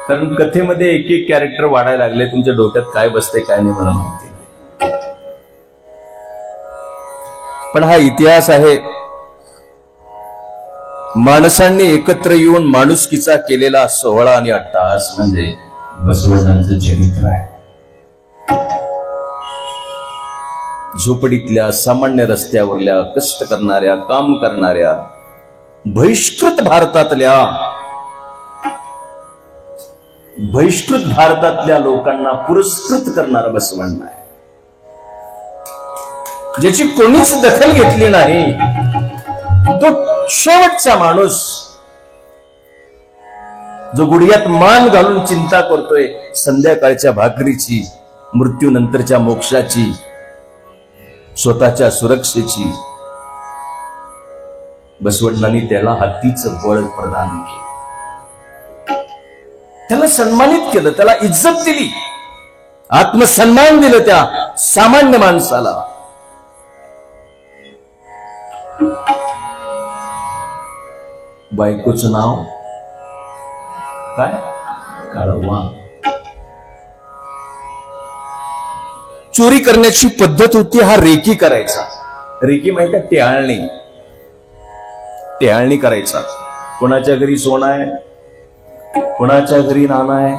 कारण कथेमध्ये एक एक कॅरेक्टर वाढायला लागले. तुमच्या डोक्यात काय बसते काय नाही मला माहिती, पण हा इतिहास आहे. माणसांनी एकत्र येऊन माणुसकीचा केलेला सोहळा आणि अट्टहास म्हणजे बसवण्णांचं चरित्र आहे. झोपडीतल्या सामान्य रस्त्यावरल्या कष्ट करणाऱ्या, काम करणाऱ्या, बहिष्कृत भारतातल्या लोकांना पुरस्कृत करणारा बसवण्ण आहे, ज्याची कोणीच दखल घेतली नाही. तो शेवटचा माणूस जो गुडघ्यात मान घालून चिंता करतोय संध्याकाळच्या भाकरीची, मृत्यूनंतरच्या मोक्षाची, स्वतःच्या सुरक्षेची. बसवण्णांनी त्याला हातीचं बळ प्रदान केलं, त्याला सन्मानित केलं, त्याला इज्जत दिली, आत्मसन्मान दिलं त्या सामान्य माणसाला. बायकोचं नाव काय? काळवा. चोरी करण्याची पद्धत होती, हा रेकी करायचा. रेकी माहिती आहे? टेहाळणी. टेहाळणी करायचा. कोणाच्या घरी सोनं आहे, कोणाच्या घरी नाणं आहे,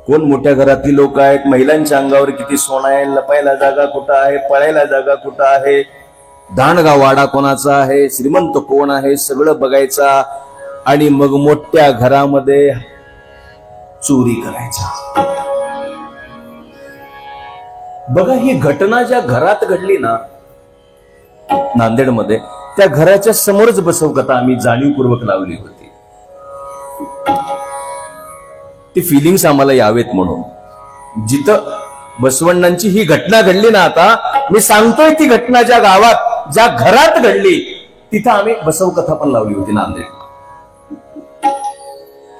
कोण मोठ्या घरातली लोक आहेत, महिलांच्या अंगावर किती सोनं आहे, लपायला जागा कुठं आहे, पळायला जागा कुठं आहे, दांडगा वाडा कोणाचा आहे, श्रीमंत कोण आहे, सगळं बघायचा आणि मग मोठ्या घरामध्ये चोरी करायचा. बघा, ही घटना ज्या घरात घडली ना नांदेडमध्ये, त्या घराच्या समोरच बसवकथा आम्ही जाणीवपूर्वक लावली होती. ती फिलिंग्स आम्हाला यावेत म्हणून. जिथं बसवण्णांची ही घटना घडली ना, आता मी सांगतोय ती घटना ज्या गावात, ज्या घरात घडली, तिथं आम्ही बसवकथा पण लावली होती नांदेड.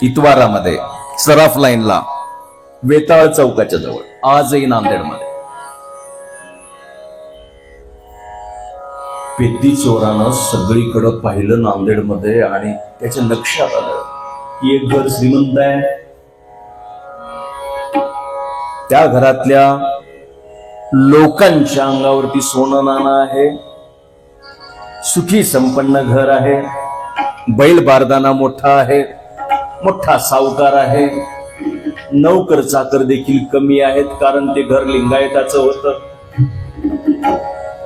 इतवारामध्ये, सराफ लाईनला, वेताळ चौकाच्या जवळ, आजही नांदेडमध्ये. पेद्दी चोरानं सगळीकडं पाहिलं नांदेडमध्ये आणि त्याच्या लक्षात आलं की एक घर श्रीमंत आहे, त्या घरातल्या लोकांच्या अंगावरती सोनं नाणं आहे, सुखी संपन्न घर आहे, बैल बारदाना मोठा आहे, मोठा सावकार आहे, नौकर चाकर देखील कमी आहेत, कारण ते घर लिंगायताचं होतं.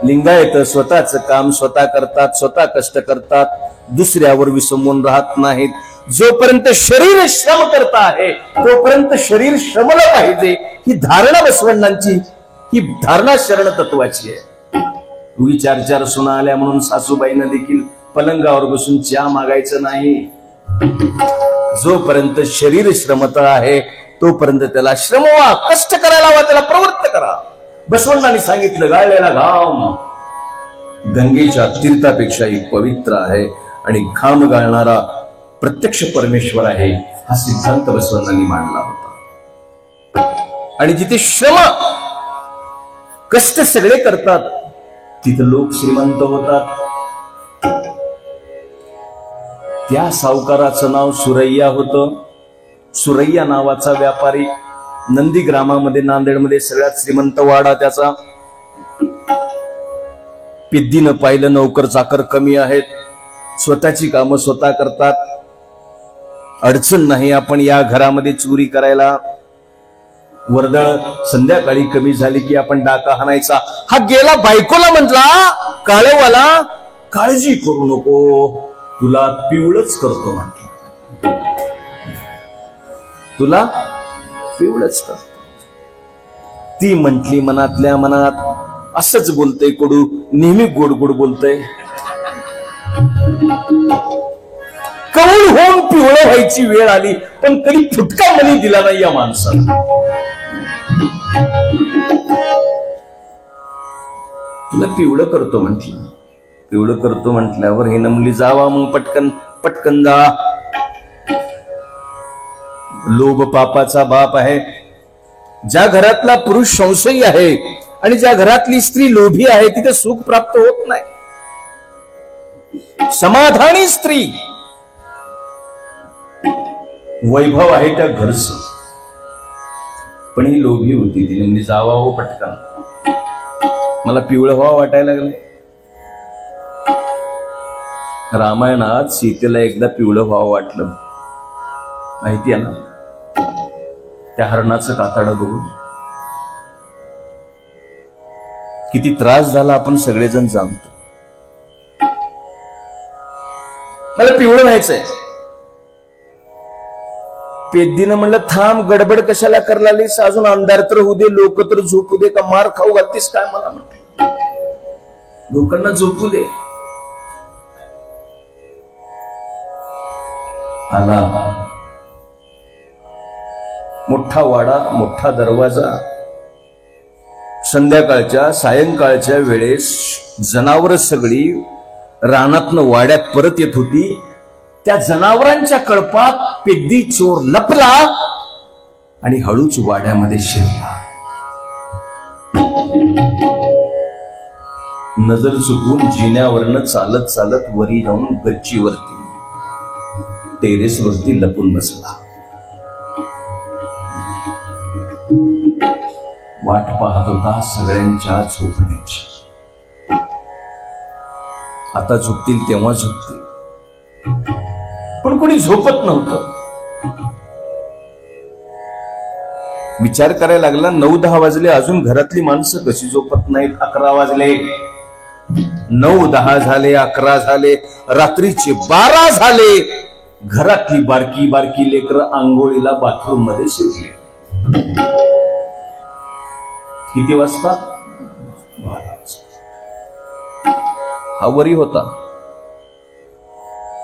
लिंगायत स्वतःच काम स्वतः करतात, स्वतः कष्ट करतात, दुसऱ्यावर विसंबून राहत नाहीत. जोपर्यंत शरीर श्रम करता आहे तोपर्यंत शरीर श्रमला पाहिजे, ही धारणा बसवण्णांची, ही धारणा शरण तत्वाची आहे. उगी 4-4 सुना आल्या म्हणून सासूबाईंना देखील पलंगावर बसून चहा मागायचं नाही. जोपर्यंत शरीर श्रमत आहे तोपर्यंत त्याला श्रमवा, कष्ट करायला हवा, त्याला प्रवृत्त करा. बसवण्णांनी सांगितलं, गाळलेला घाम गंगेच्या तीर्थापेक्षाही पवित्र आहे आणि घाम गाळणारा प्रत्यक्ष परमेश्वर आहे, हा सिद्धांत बसवण्णांनी मांडला होता. आणि जिथे श्रम कष्ट सगळे करतात तिथे लोक श्रीमंत होतात. त्या सावकाराचं नाव सुरैया होतं. सुरैया नावाचा व्यापारी, नंदीग्रामामध्ये, नांदेडमध्ये सगळ्यात श्रीमंत वाडा त्याचा. पेद्दीनं पाहिलं नोकर चाकर कमी आहेत, स्वतःची कामं स्वतः करतात, अडचण नाही आपण या घरामध्ये चोरी करायला. वर्दळ संध्याकाळी कमी झाली की आपण डाका हाणायचा. हा गेला बायकोला म्हटला, काळेवाला काळजी करू नको, तुला पिवळच करतो म्हटलं, तुला पिवळच करतो. ती म्हटली मनातल्या मनात, असंच बोलतय कडू, नेहमी गोड गोड बोलतय. कवळ होऊन पिवळं व्हायची वेळ आली, पण कधी फुटका मनी दिला नाही या माणसाला. तुला पिवळं करतो म्हटलं, पिवळं करतो म्हटल्यावर हे नमली जावा मग पटकन पटकन जा. लोभ पापाचा बाप आहे. ज्या घरातला पुरुष संशयी आहे आणि ज्या घरातली स्त्री लोभी आहे तिथे सुख प्राप्त होत नाही. समाधानी स्त्री, वैभव आहे त्या घरचं, पण ही लोभी होती. ती म्हणजे जावा हो पटकन, मला पिवळं व्हावं वाटायला लागलं. रामायणात सीतेला एकदा पिवळं व्हावं वाटलं, माहिती आहे ना, त्या हरणाचं कातडं बघून. किती त्रास झाला आपण सगळेजण जाणतो. मला पिवळं व्हायचंय. पेद्दीनं म्हणलं थांब, गडबड कशाला करलालीस, अजून अंधार तर होऊ दे, लोक तर झोपू दे, का मार खाऊ घालतीस काय मला म्हटलं, लोकांना झोपू दे. आला मोठा वाडा, मोठा दरवाजा. संध्याकाळच्या सायंकाळच्या वेळेस जनावर सगळी रानातनं वाड्यात परत येत होती. त्या जनावरांच्या कळपात पेद्दी चोर लपला आणि हळूच वाड्यामध्ये शिरला. नजर चुकून जिन्यावरनं चालत चालत वरी जाऊन गच्चीवरती टेरेसवरती लपून बसला. वाट पाहत होता सगळ्यांच्या झोपण्याची. आता झोपतील तेव्हा झोपतील, पण कोणी झोपत नव्हतं. विचार करायला लागला, 9-10 वाजले, अजून घरातली माणसं कशी झोपत नाहीत. 11 वाजले, 9-10 झाले, 11 झाले, रात्रीचे 12 झाले. घरातली बारकी बारकी लेकरं आंघोळीला बाथरूम मध्ये शिरले. किती वाजता? 12 वाजता. हा वरी होता.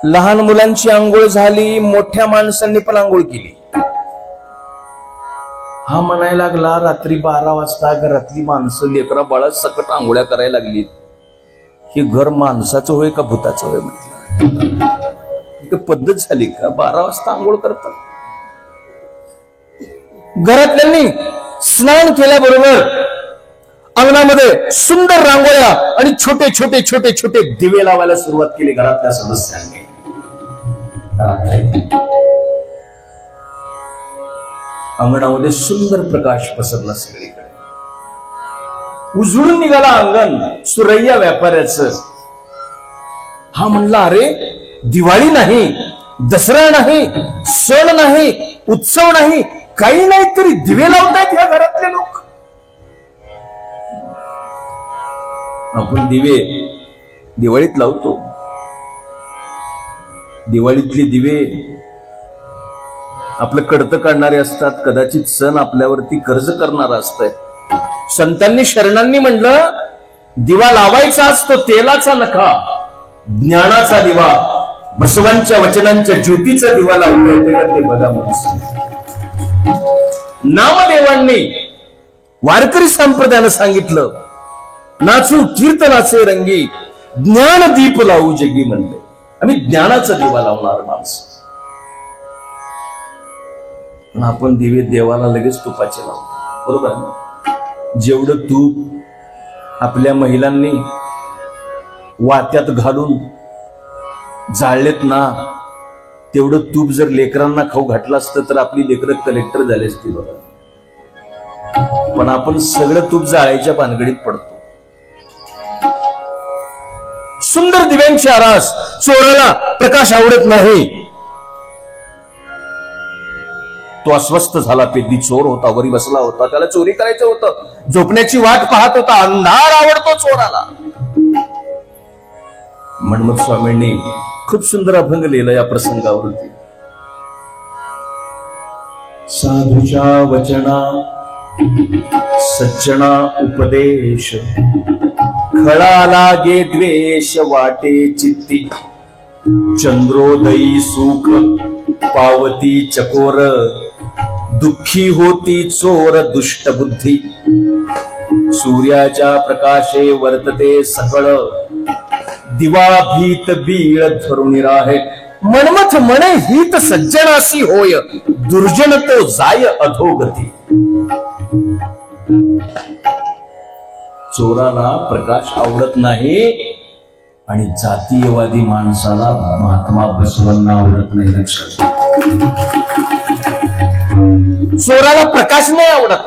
लहान मुलांची आंघोळ झाली, मोठ्या माणसांनी पण आंघोळ केली. हा म्हणायला लागला, रात्री 12 वाजता घरातली माणसं लेकरा बाळा सकट आंघोळ्या करायला लागली. हे घर माणसाचं होय का भूताचं होय म्हटलं. पद्धत झाली का 12 वाजता आंघोळ करतात. घरातल्यांनी स्नान केल्याबरोबर अंगणामध्ये सुंदर रांगोळ्या आणि छोटे छोटे छोटे छोटे दिवे लावायला सुरुवात केली घरातल्या सदस्यांनी. अंगणामध्ये सुंदर प्रकाश पसरला सगळीकडे. उजळून निघाला अंगण सुरैया व्यापाऱ्याचं. हा म्हणला, अरे दिवाळी नाही, दसरा नाही, सण नाही, उत्सव नाही, काही नाही, तरी दिवे लावतायत ह्या घरातले लोक. आपण दिवे दिवाळीत लावतो. दिवाळीतले दिवे आपलं कडतं काढणारे असतात. कदाचित सण आपल्यावरती कर्ज करणारा असतंय. संतांनी शरणांनी म्हणलं, दिवा लावायचा असतो तेलाचा नका, ज्ञानाचा दिवा, बसवांच्या वचनांच्या ज्योतीचा दिवा लावता येते का ते बघा. नामदेवांनी वारकरी संप्रदायानं सांगितलं, नाचू कीर्तनाचे रंगी, ज्ञान दीप लावू जगी म्हणले. आम्ही ज्ञानाचा दिवा लावणार माणसं. पण आपण दिवे देवाला लगेच तुपाचे लावतो, बरोबर ना. जेवढं तूप आपल्या महिलांनी वात्यात घालून जाळलेत ना, तेवढं तूप जर लेकरांना खाऊ घातलं असतं तर आपली लेकरं कलेक्टर झाली असती बघा. पण आपण सगळं तूप जाळायच्या भानगडीत पडतो. सुंदर दिव्यांची आरास, चोराला प्रकाश आवडत नाही. तो अस्वस्थ झाला. पेद्दी चोर होता, वरी बसला होता, त्याला चोरी करायचं होतं, झोपण्याची वाट पाहत होता. अंधार आवडतो चोराला. मन्मथ स्वामींनी खूप सुंदर अभंग लिहिला या प्रसंगावरती. साधूच्या वचना सज्जना उपदेश, खळा लागे द्वेष वाटे चित्ती, चंद्रोदयी सुख पावती चकोर, दुःखी होती चोर दुष्ट बुद्धी, सूर्याच्या प्रकाशे वर्तते सकळ, दिवा भीत बीळ धरून राहे, मन्मथ म्हणे हित सज्जनासी होय, दुर्जन तो जाय अधोगती. चोराला प्रकाश आवडत नाही आणि जातीयवादी माणसाला महात्मा बसवांना आवडत नाही. लक्षात, चोराला प्रकाश नाही आवडत.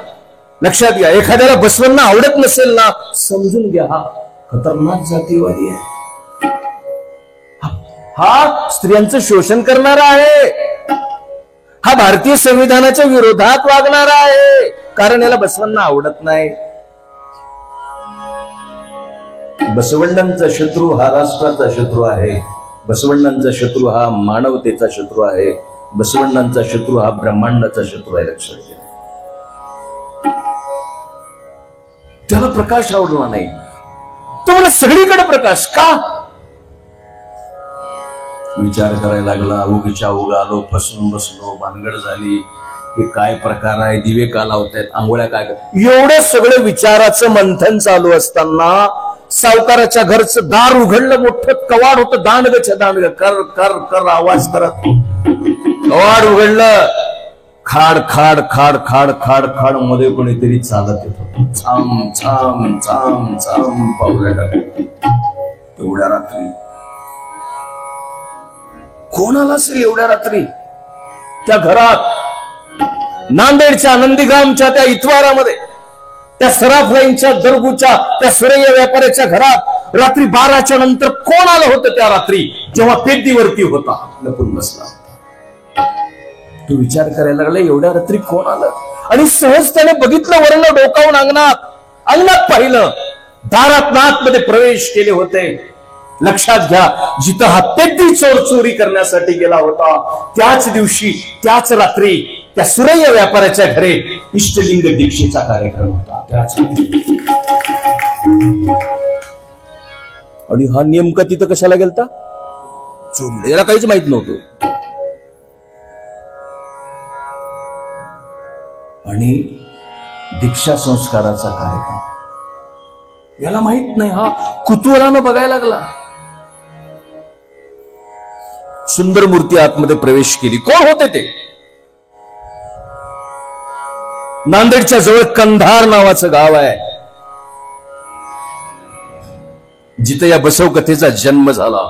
लक्षात घ्या, एखाद्याला बसवांना आवडत नसेल ना, समजून घ्या हा खतरनाक जातीयवादी आहे. हा स्त्रियांचं शोषण करणारा आहे. हा भारतीय संविधानाच्या विरोधात वागणारा आहे, कारण याला बसवांना आवडत नाही. बसवण्णांचा शत्रू हा राष्ट्राचा शत्रू आहे. बसवण्णांचा शत्रू हा मानवतेचा शत्रू आहे. बसवण्णांचा शत्रू हा ब्रह्मांडाचा शत्रू आहे. लक्षात घ्या. त्याला प्रकाश आवडला नाही. तो मला सगळीकडे प्रकाश का? विचार करायला लागला. उगीच्या उगालो, फसून बसलो, भानगड झाली, हे काय प्रकार आहे, दिवे का लावतायत, आंघोळ्या काय, एवढं सगळं विचाराचं मंथन चालू असताना सावकाराच्या घरचं दार उघडलं. मोठं कवाड होतं, दांडगच्या दांडग, कर कर कर आवाज करत कवाड उघडलं. खाड खाड खाड खाड खाड खाड मध्ये कोणीतरी चालत येत होत. छाम छाम छाम छाम पावलं टाकत. एवढ्या रात्री कोण आला असेल? एवढ्या रात्री त्या घरात, नांदेडच्या नंदीग्रामच्या त्या इतवारामध्ये, त्या सराफाईंच्या दरगूच्या त्या सुरैय व्यापाऱ्याच्या घरात रात्री 12च्या नंतर कोण आलं होतं? त्या रात्री जेव्हा पेद्दीवरती होता, लपून बसला. तू विचार करायला लागला, एवढ्या रात्री कोण आलं? आणि सहज त्याने बघितलं, वरनं डोकावून अंगणात पाहिलं, दारात आतमध्ये प्रवेश केले होते. लक्षात घ्या, जिथं हा पेद्दी चोर चोरी करण्यासाठी गेला होता, त्याच दिवशी त्याच रात्री त्या सुरैय व्यापाऱ्याच्या घरी इष्टलिंग दीक्षेचा कार्यक्रम होता. आणि हा नेमका तिथं कशाला गेलता? चोरीला. याला काहीच माहित नव्हतं. आणि दीक्षा संस्काराचा कार्यक्रम याला माहित नाही. हा कुतूहलानं बघायला लागला. सुंदर मूर्ती आतमध्ये प्रवेश केली. कोण होते ते? नांदेडच्या जवळ कंधार नावाचं गाव आहे, जिथे या बसव कथेचा जन्म झाला,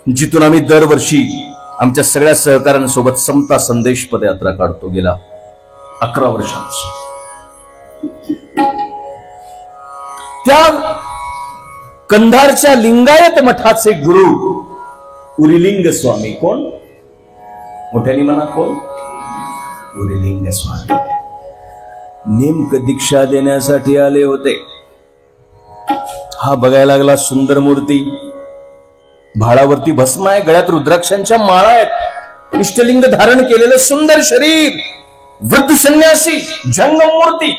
जिथून आम्ही दरवर्षी आमच्या सगळ्या सहकाऱ्यांसोबत समता संदेश पदयात्रा काढतो. गेला 11 वर्षांपासून. त्या कंधारच्या लिंगायत मठाचे गुरु उरिलिंग स्वामी. कोण? मोठ्याने म्हणा, कोण? उरिलिंग स्वामी. नेमकं दीक्षा देण्यासाठी आले होते. हा बघायला लागला, सुंदर मूर्ती, भाळावरती भस्म आहे, गळ्यात रुद्राक्षांच्या माळा आहेत, इष्टलिंग धारण केलेलं सुंदर शरीर, वृद्ध संन्यासी, जंगम मूर्ती.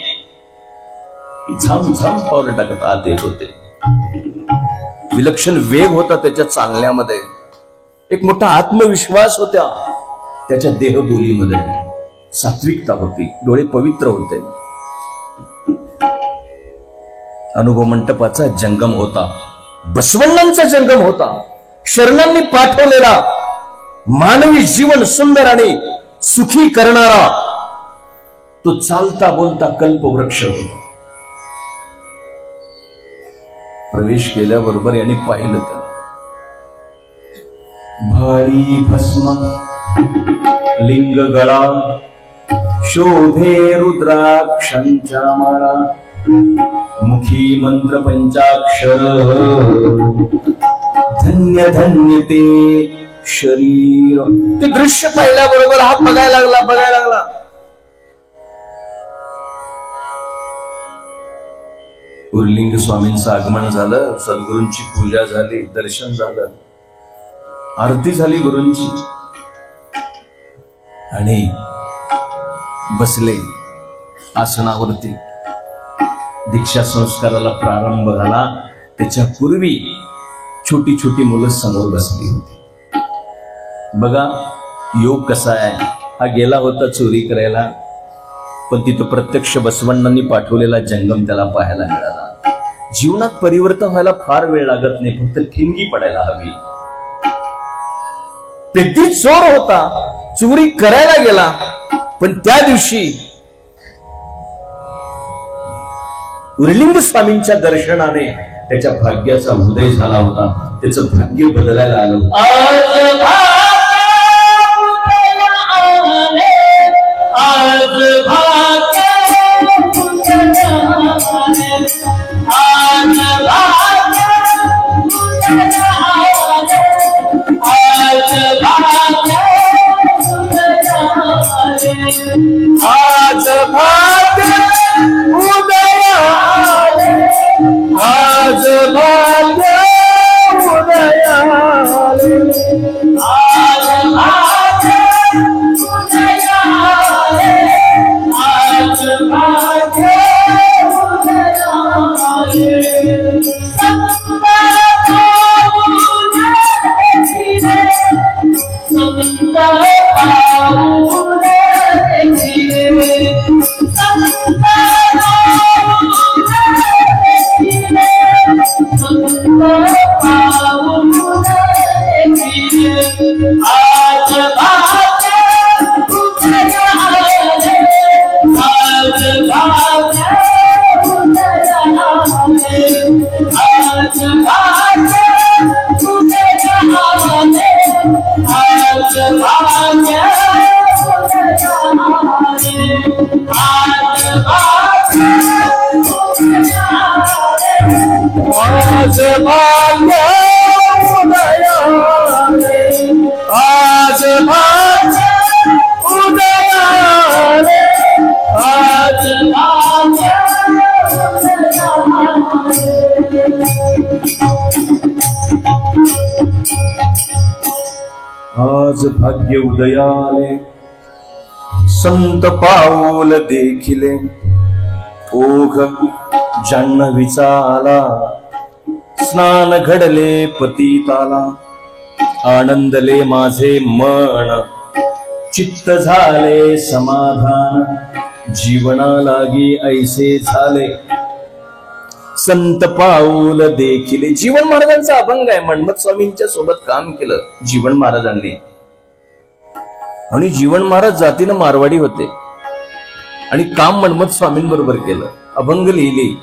झम झम पावलं टाकत आत येत होते. विलक्षण वेग होता त्याच्या चालण्यामध्ये, एक मोठा आत्मविश्वास होता त्याच्या देहबोलीमध्ये, सात्विकता होती, डोळे पवित्र होते. अनुभव मंटपाचा जंगम होता, बसवण्णांचा जंगम होता. शरणांनी पाठवलेला मानवी जीवन सुंदर आणि सुखी करणारा तो चालता बोलता कल्पवृक्ष होता. प्रवेश केल्याबरोबर यांनी पाहिलं तर भारी भस्म, लिंग गळा, शोभे रुद्राक्षांच्या माळा, मुखी मंत्र पंचाक्षर, धन्य धन्य ते शरीर. ते दृश्य पाहिल्याबरोबर हा बघायला लागला. उर्लिंग स्वामींचं आगमन झालं, सद्गुरूंची पूजा झाली, दर्शन झालं, आरती झाली गुरूंची, आणि बसले आसनावरती. दीक्षा संस्काराला प्रारंभ झाला. त्याच्या पूर्वी छोटी छोटी मुलं समोर बसली होती. बघा योग कसा आहे. हा गेला होता चोरी करायला, पण तिथं प्रत्यक्ष बसवण्णांनी पाठवलेला जंगम त्याला पाहायला मिळाला. जीवनात परिवर्तन व्हायला फार वेळ लागत नाही, फक्त ठिणगी पडायला हवी. पेद्दी चोर होता, चोरी करायला गेला, पण त्या दिवशी उर्लिंग स्वामींच्या दर्शनाने त्याच्या भाग्याचा उदय झाला होता. त्याचं भाग्य बदलायला आलं. आज भाग्य उदय आले, आज भाग्य उदय आले, आज भाग्य उदय आले, आज भाग्य उदय आले. आज भाग्य उदय आले, आज भाग्य उदय आले, आज भाग्य उदय आले. आज भाग्य उदयाले संत पाऊल देखिले, ओघ जान्हवीचा आला, स्नान घडले पतिताला, आनंदले माझे मन, चित्त झाले समाधान, जीवना लागी ऐसे झाले. संत पाऊल देखिले. जीवन महाराजांचा अभंग आहे. मन्मथ स्वामींच्या सोबत काम केलं जीवन महाराजांनी, आणि जीवन महाराज जातीनं मारवाडी होते, आणि काम मन्मथ स्वामींबरोबर केलं, अभंग लिहिली.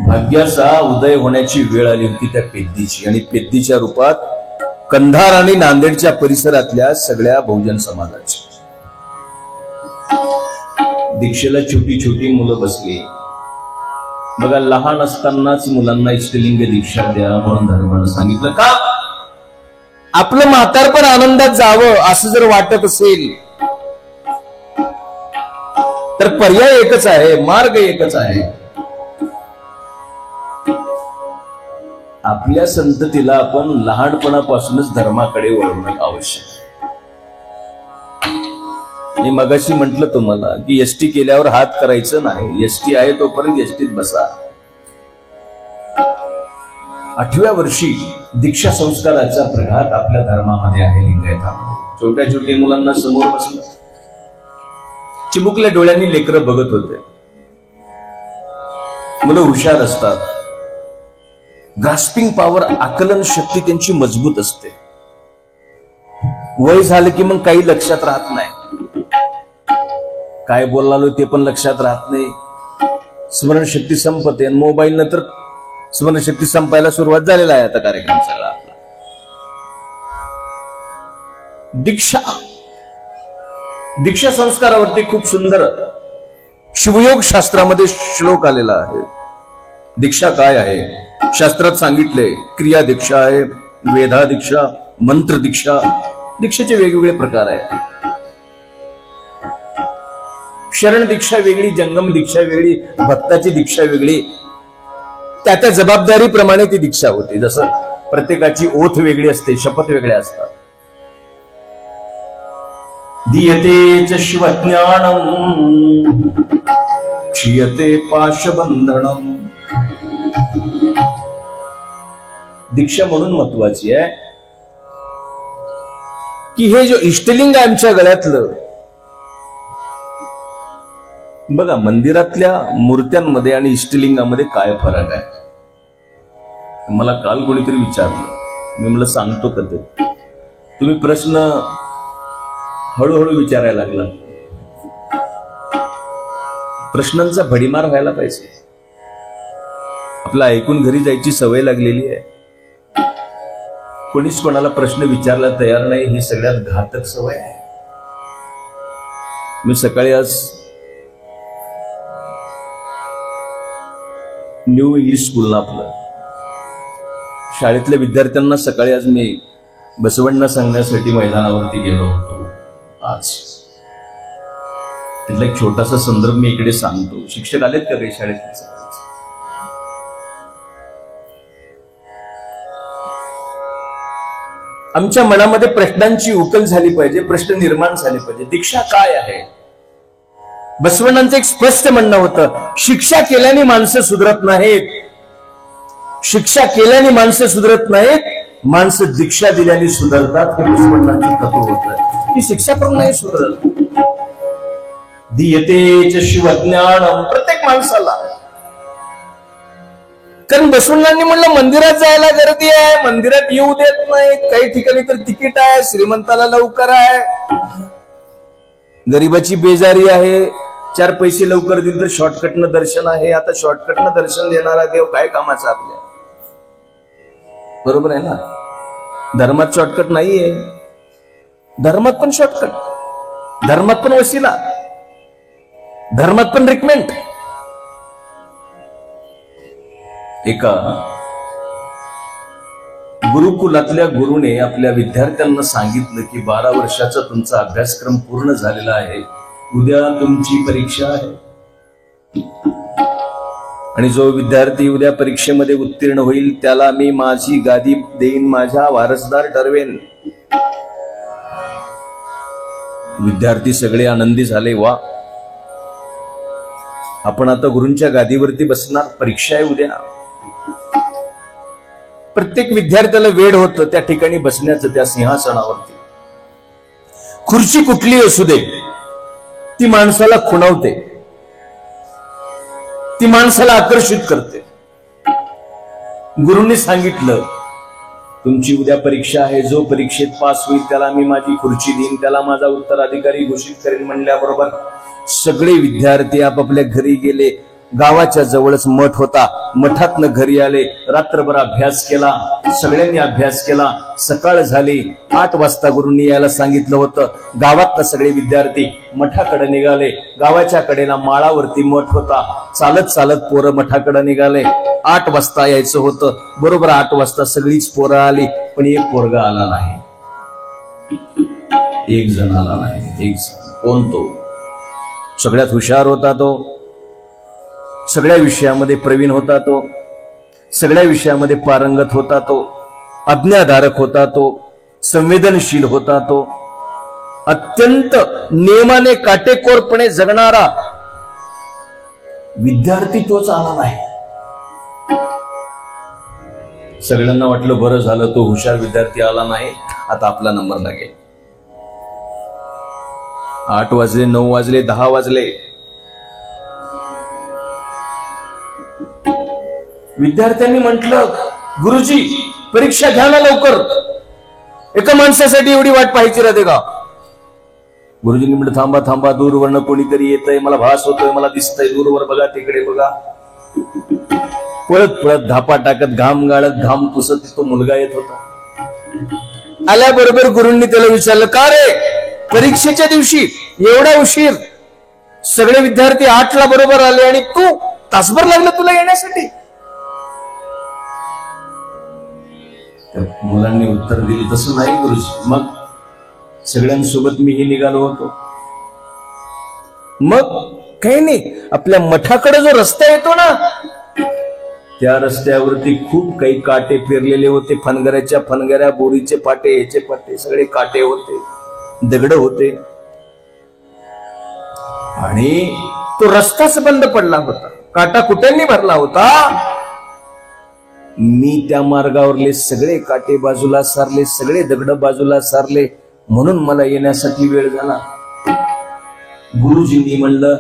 भाग्याचा उदय होण्याची वेळ आली होती त्या पेद्दीची, आणि पेद्दीच्या रूपात कंधार आणि नांदेडच्या परिसरातल्या सगळ्या बहुजन समाजाची. दीक्षेला छोटी छोटी मुलं बसली. बघा, लहान असतानाच मुलांना इष्टलिंग दीक्षा द्या म्हणून धर्मानं सांगितलं. का? आपलं म्हातारपण आनंदात जावं असं जर वाटत असेल तर पर्याय एकच आहे, मार्ग एकच आहे. आपल्या संततीला आपण लहानपणापासूनच धर्माकडे वळवणं आवश्यक. मी मगाशी म्हंटल तुम्हाला की एसटी केल्यावर हात करायचं नाही. एसटी आहे तोपर्यंत एसटीत बसा. 8व्या वर्षी दीक्षा संस्काराचा प्रघात आपल्या धर्मामध्ये आहे. लिंगायतामध्ये छोट्या छोट्या मुलांना समोर बसलं, चिमुकल्या डोळ्यांनी लेकरं बघत होते. मुलं हुशार असतात, ग्रास्पिंग पॉवर, आकलन शक्ती त्यांची मजबूत असते. वय झालं की मग काही लक्षात राहत नाही, काय बोललो ते पण लक्षात राहत नाही. स्मरणशक्ती संपते. मोबाईल नंतर स्मरणशक्ती संपायला सुरुवात झालेला आहे आता कार्यक्रम सगळा आपला. दीक्षा संस्कारावरती खूप सुंदर शिवयोग शास्त्रामध्ये श्लोक आलेला आहे. दीक्षा काय आहे? शास्त्रात सांगितले क्रिया दीक्षा आहे, वेधा दीक्षा, मंत्र दीक्षा. दीक्षेचे वेगवेगळे प्रकार आहेत. शरण दीक्षा वेगळी, जंगम दीक्षा वेगळी, भक्ताची दीक्षा वेगळी. त्या जबाबदारीप्रमाणे ती दीक्षा होते. जसं प्रत्येकाची ओथ वेगळी असते, शपथ वेगळ्या असतात. दीयते च शिवज्ञानम क्षीयते पाशबंधनम. दीक्षा म्हणून महत्वाची आहे की हे जो इष्टलिंग आहे आमच्या गळ्यातलं, बघा मंदिरातल्या मूर्त्यांमध्ये आणि इष्टलिंगामध्ये काय फरक आहे? मला काल कोणीतरी विचारलं, मी मला सांगतो का ते. तुम्ही प्रश्न हळूहळू विचारायला लागला. प्रश्नांचा भडीमार व्हायला पाहिजे. आपला ऐकून घरी जायची सवय लागलेली आहे. कोणीच कोणाला प्रश्न विचारला तयार नाही, ही सगळ्यात घातक सवय आहे. मी सकाळी आज न्यू इंग्लिश स्कूलला आपलं शाळेतल्या विद्यार्थ्यांना सकाळी आज मी बसवण्णा सांगण्यासाठी मैदानावरती गेलो होतो. आज तिथला एक छोटासा संदर्भ मी इकडे सांगतो. शिक्षक आलेत का काही शाळेत? आमच्या मनामध्ये प्रश्नांची उकल झाली पाहिजे, प्रश्न निर्माण झाले पाहिजे. दीक्षा काय आहे? बसवण्णांचं एक स्पष्ट म्हणणं होतं, शिक्षा केल्याने माणसं सुधरत नाहीत. शिक्षा केल्याने माणसं सुधरत नाहीत, माणसं दीक्षा दिल्याने सुधरतात. हे बसवण्णांचं तत्व होतं. ती शिक्षा करून नाही सुधरत. दीयते च शिवज्ञानम. प्रत्येक माणसाला. कारण बसवण्णांनी म्हणलं मंदिरात जायला गर्दी आहे, मंदिरात येऊ देत नाहीत. काही ठिकाणी तर तिकीट आहे, श्रीमंताला लवकर आहे, गरीबाची बेजारी आहे. 4 पैसे लवकर दिले तर शॉर्टकटनं दर्शन आहे. आता शॉर्टकटनं दर्शन देणारा देव काय कामाचा आपल्या? बरोबर आहे ना? धर्मात शॉर्टकट नाहीये. धर्मात पण शॉर्टकट, धर्मात पण वशिला, धर्मात पण रिकमेंड. एका गुरुकुलातल्या गुरुने आपल्या विद्यार्थ्यांना सांगितलं की 12 वर्षाचा तुमचा अभ्यासक्रम पूर्ण झालेला आहे, उद्या तुमची परीक्षा आहे. आणि जो विद्यार्थी उद्या परीक्षेमध्ये उत्तीर्ण होईल त्याला मी माझी गादी देईन, माझा वारसदार ठरवेन. विद्यार्थी सगळे आनंदी झाले. वा, आपण आता गुरूंच्या गादीवरती बसणार, परीक्षा आहे उद्या. प्रत्येक विद्यार्थ्याला वेड होतं त्या ठिकाणी बसण्याचं, त्या सिंहासनावरती. खुर्ची कुठली असू दे, ती माणसाला खुणवते, ती माणसाला आकर्षित करते. गुरूंनी सांगितलं तुमची उद्या परीक्षा आहे, जो परीक्षेत पास होईल त्याला मी माझी खुर्ची देईन, त्याला माझा उत्तराधिकारी घोषित करेन. म्हणल्याबरोबर सगळे विद्यार्थी आपापल्या घरी गेले. गावाच्या जवळच मठ होता, मठातनं घरी आले. रात्रभर अभ्यास केला, सगळ्यांनी अभ्यास केला. सकाळ झाली, 8 वाजता गुरूंनी यायला सांगितलं होतं. गावातनं सगळे विद्यार्थी मठाकडे निघाले. गावाच्या कडेला माळावरती मठ होता. चालत चालत पोरं मठाकडे निघाले. 8 वाजता यायचं होतं. बरोबर 8 वाजता सगळीच पोरं आली, पण एक पोरगा आला नाही. एक जण आला नाही. एक जण. कोण तो? सगळ्यात हुशार होता तो, सगळ्या विषयामध्ये प्रवीण होता तो, सगळ्या विषयामध्ये पारंगत होता तो, आज्ञाधारक होता तो, संवेदनशील होता तो, अत्यंत नियमाने काटेकोरपणे जगणारा विद्यार्थी तोच आला नाही. सगळ्यांना वाटलं बरं झालं तो हुशार विद्यार्थी आला नाही, आता आपला नंबर लागेल. 8 वाजले, 9 वाजले, 10 वाजले. विद्यार्थ्यांनी म्हटलं गुरुजी परीक्षा घ्या ना लवकर, एका माणसासाठी एवढी वाट पाहायची राहते का? गुरुजींनी म्हटलं थांबा थांबा, दूरवरनं कोणीतरी येतंय, मला भास होतोय, मला दिसतंय, दूरवर बघा, तिकडे बघा. पळत पळत धापा टाकत, घाम गाळत, घाम पुसत तो मुलगा येत होता. आल्याबरोबर गुरूंनी त्याला विचारलं, का रे परीक्षेच्या दिवशी एवढा उशीर? सगळे विद्यार्थी 8 ला बरोबर आले आणि तू तासभर लागला तुला येण्यासाठी? त्या मुलांनी उत्तर दिली, तसं नाही गुरुजी. मग सगळ्यांसोबत मीही निघालो होतो. मग काही नाही, आपल्या मठाकडे जो रस्ता येतो ना, त्या रस्त्यावरती खूप काही काटे पेरलेले होते. फणगऱ्याच्या फणगऱ्या, बोरीचे पाटे, ह्याचे पाटे, सगळे काटे होते, दगड होते. आणि तो रस्ताच बंद पडला होता, काटा कुट्यांनी भरला होता. मी त्या मार्गावरले सगळे काटे बाजूला सारले, सगळे दगड बाजूला सारले, म्हणून मला येण्यासाठी वेळ झाला. गुरुजींनी म्हणलं,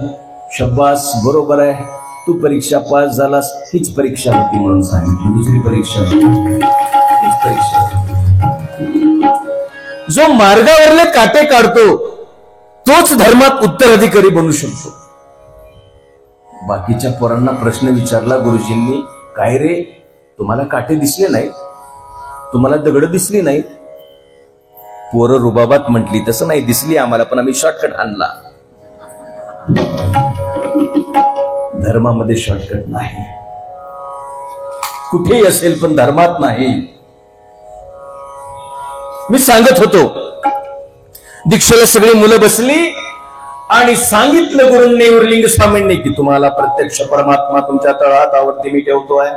शब्बास, बरोबर आहे, तू परीक्षा पास झालास, हीच परीक्षा होती म्हणून सांगितलं. दुसरी परीक्षा होती, हीच परीक्षा होती. जो मार्गावरले काटे काढतो तोच धर्मात उत्तराधिकारी बनू शकतो. बाकीच्या पोरांना प्रश्न विचारला गुरुजींनी, काय रे, तुम्हाला काटे दिसले नाही, तुम्हाला दगड दिसली नाही? पोरं रुबाबात म्हटली, तसं नाही, दिसली आम्हाला, पण आम्ही शॉर्टकट आणला. धर्मामध्ये शॉर्टकट नाही, कुठेही असेल, पण धर्मात नाही. मी सांगत होतो, दीक्षेला सगळी मुलं बसली आणि सांगितलं गुरूंनी, उरलिंग स्वामींनी, की तुम्हाला प्रत्यक्ष परमात्मा तुमच्या तळहातावरती मी ठेवतोय.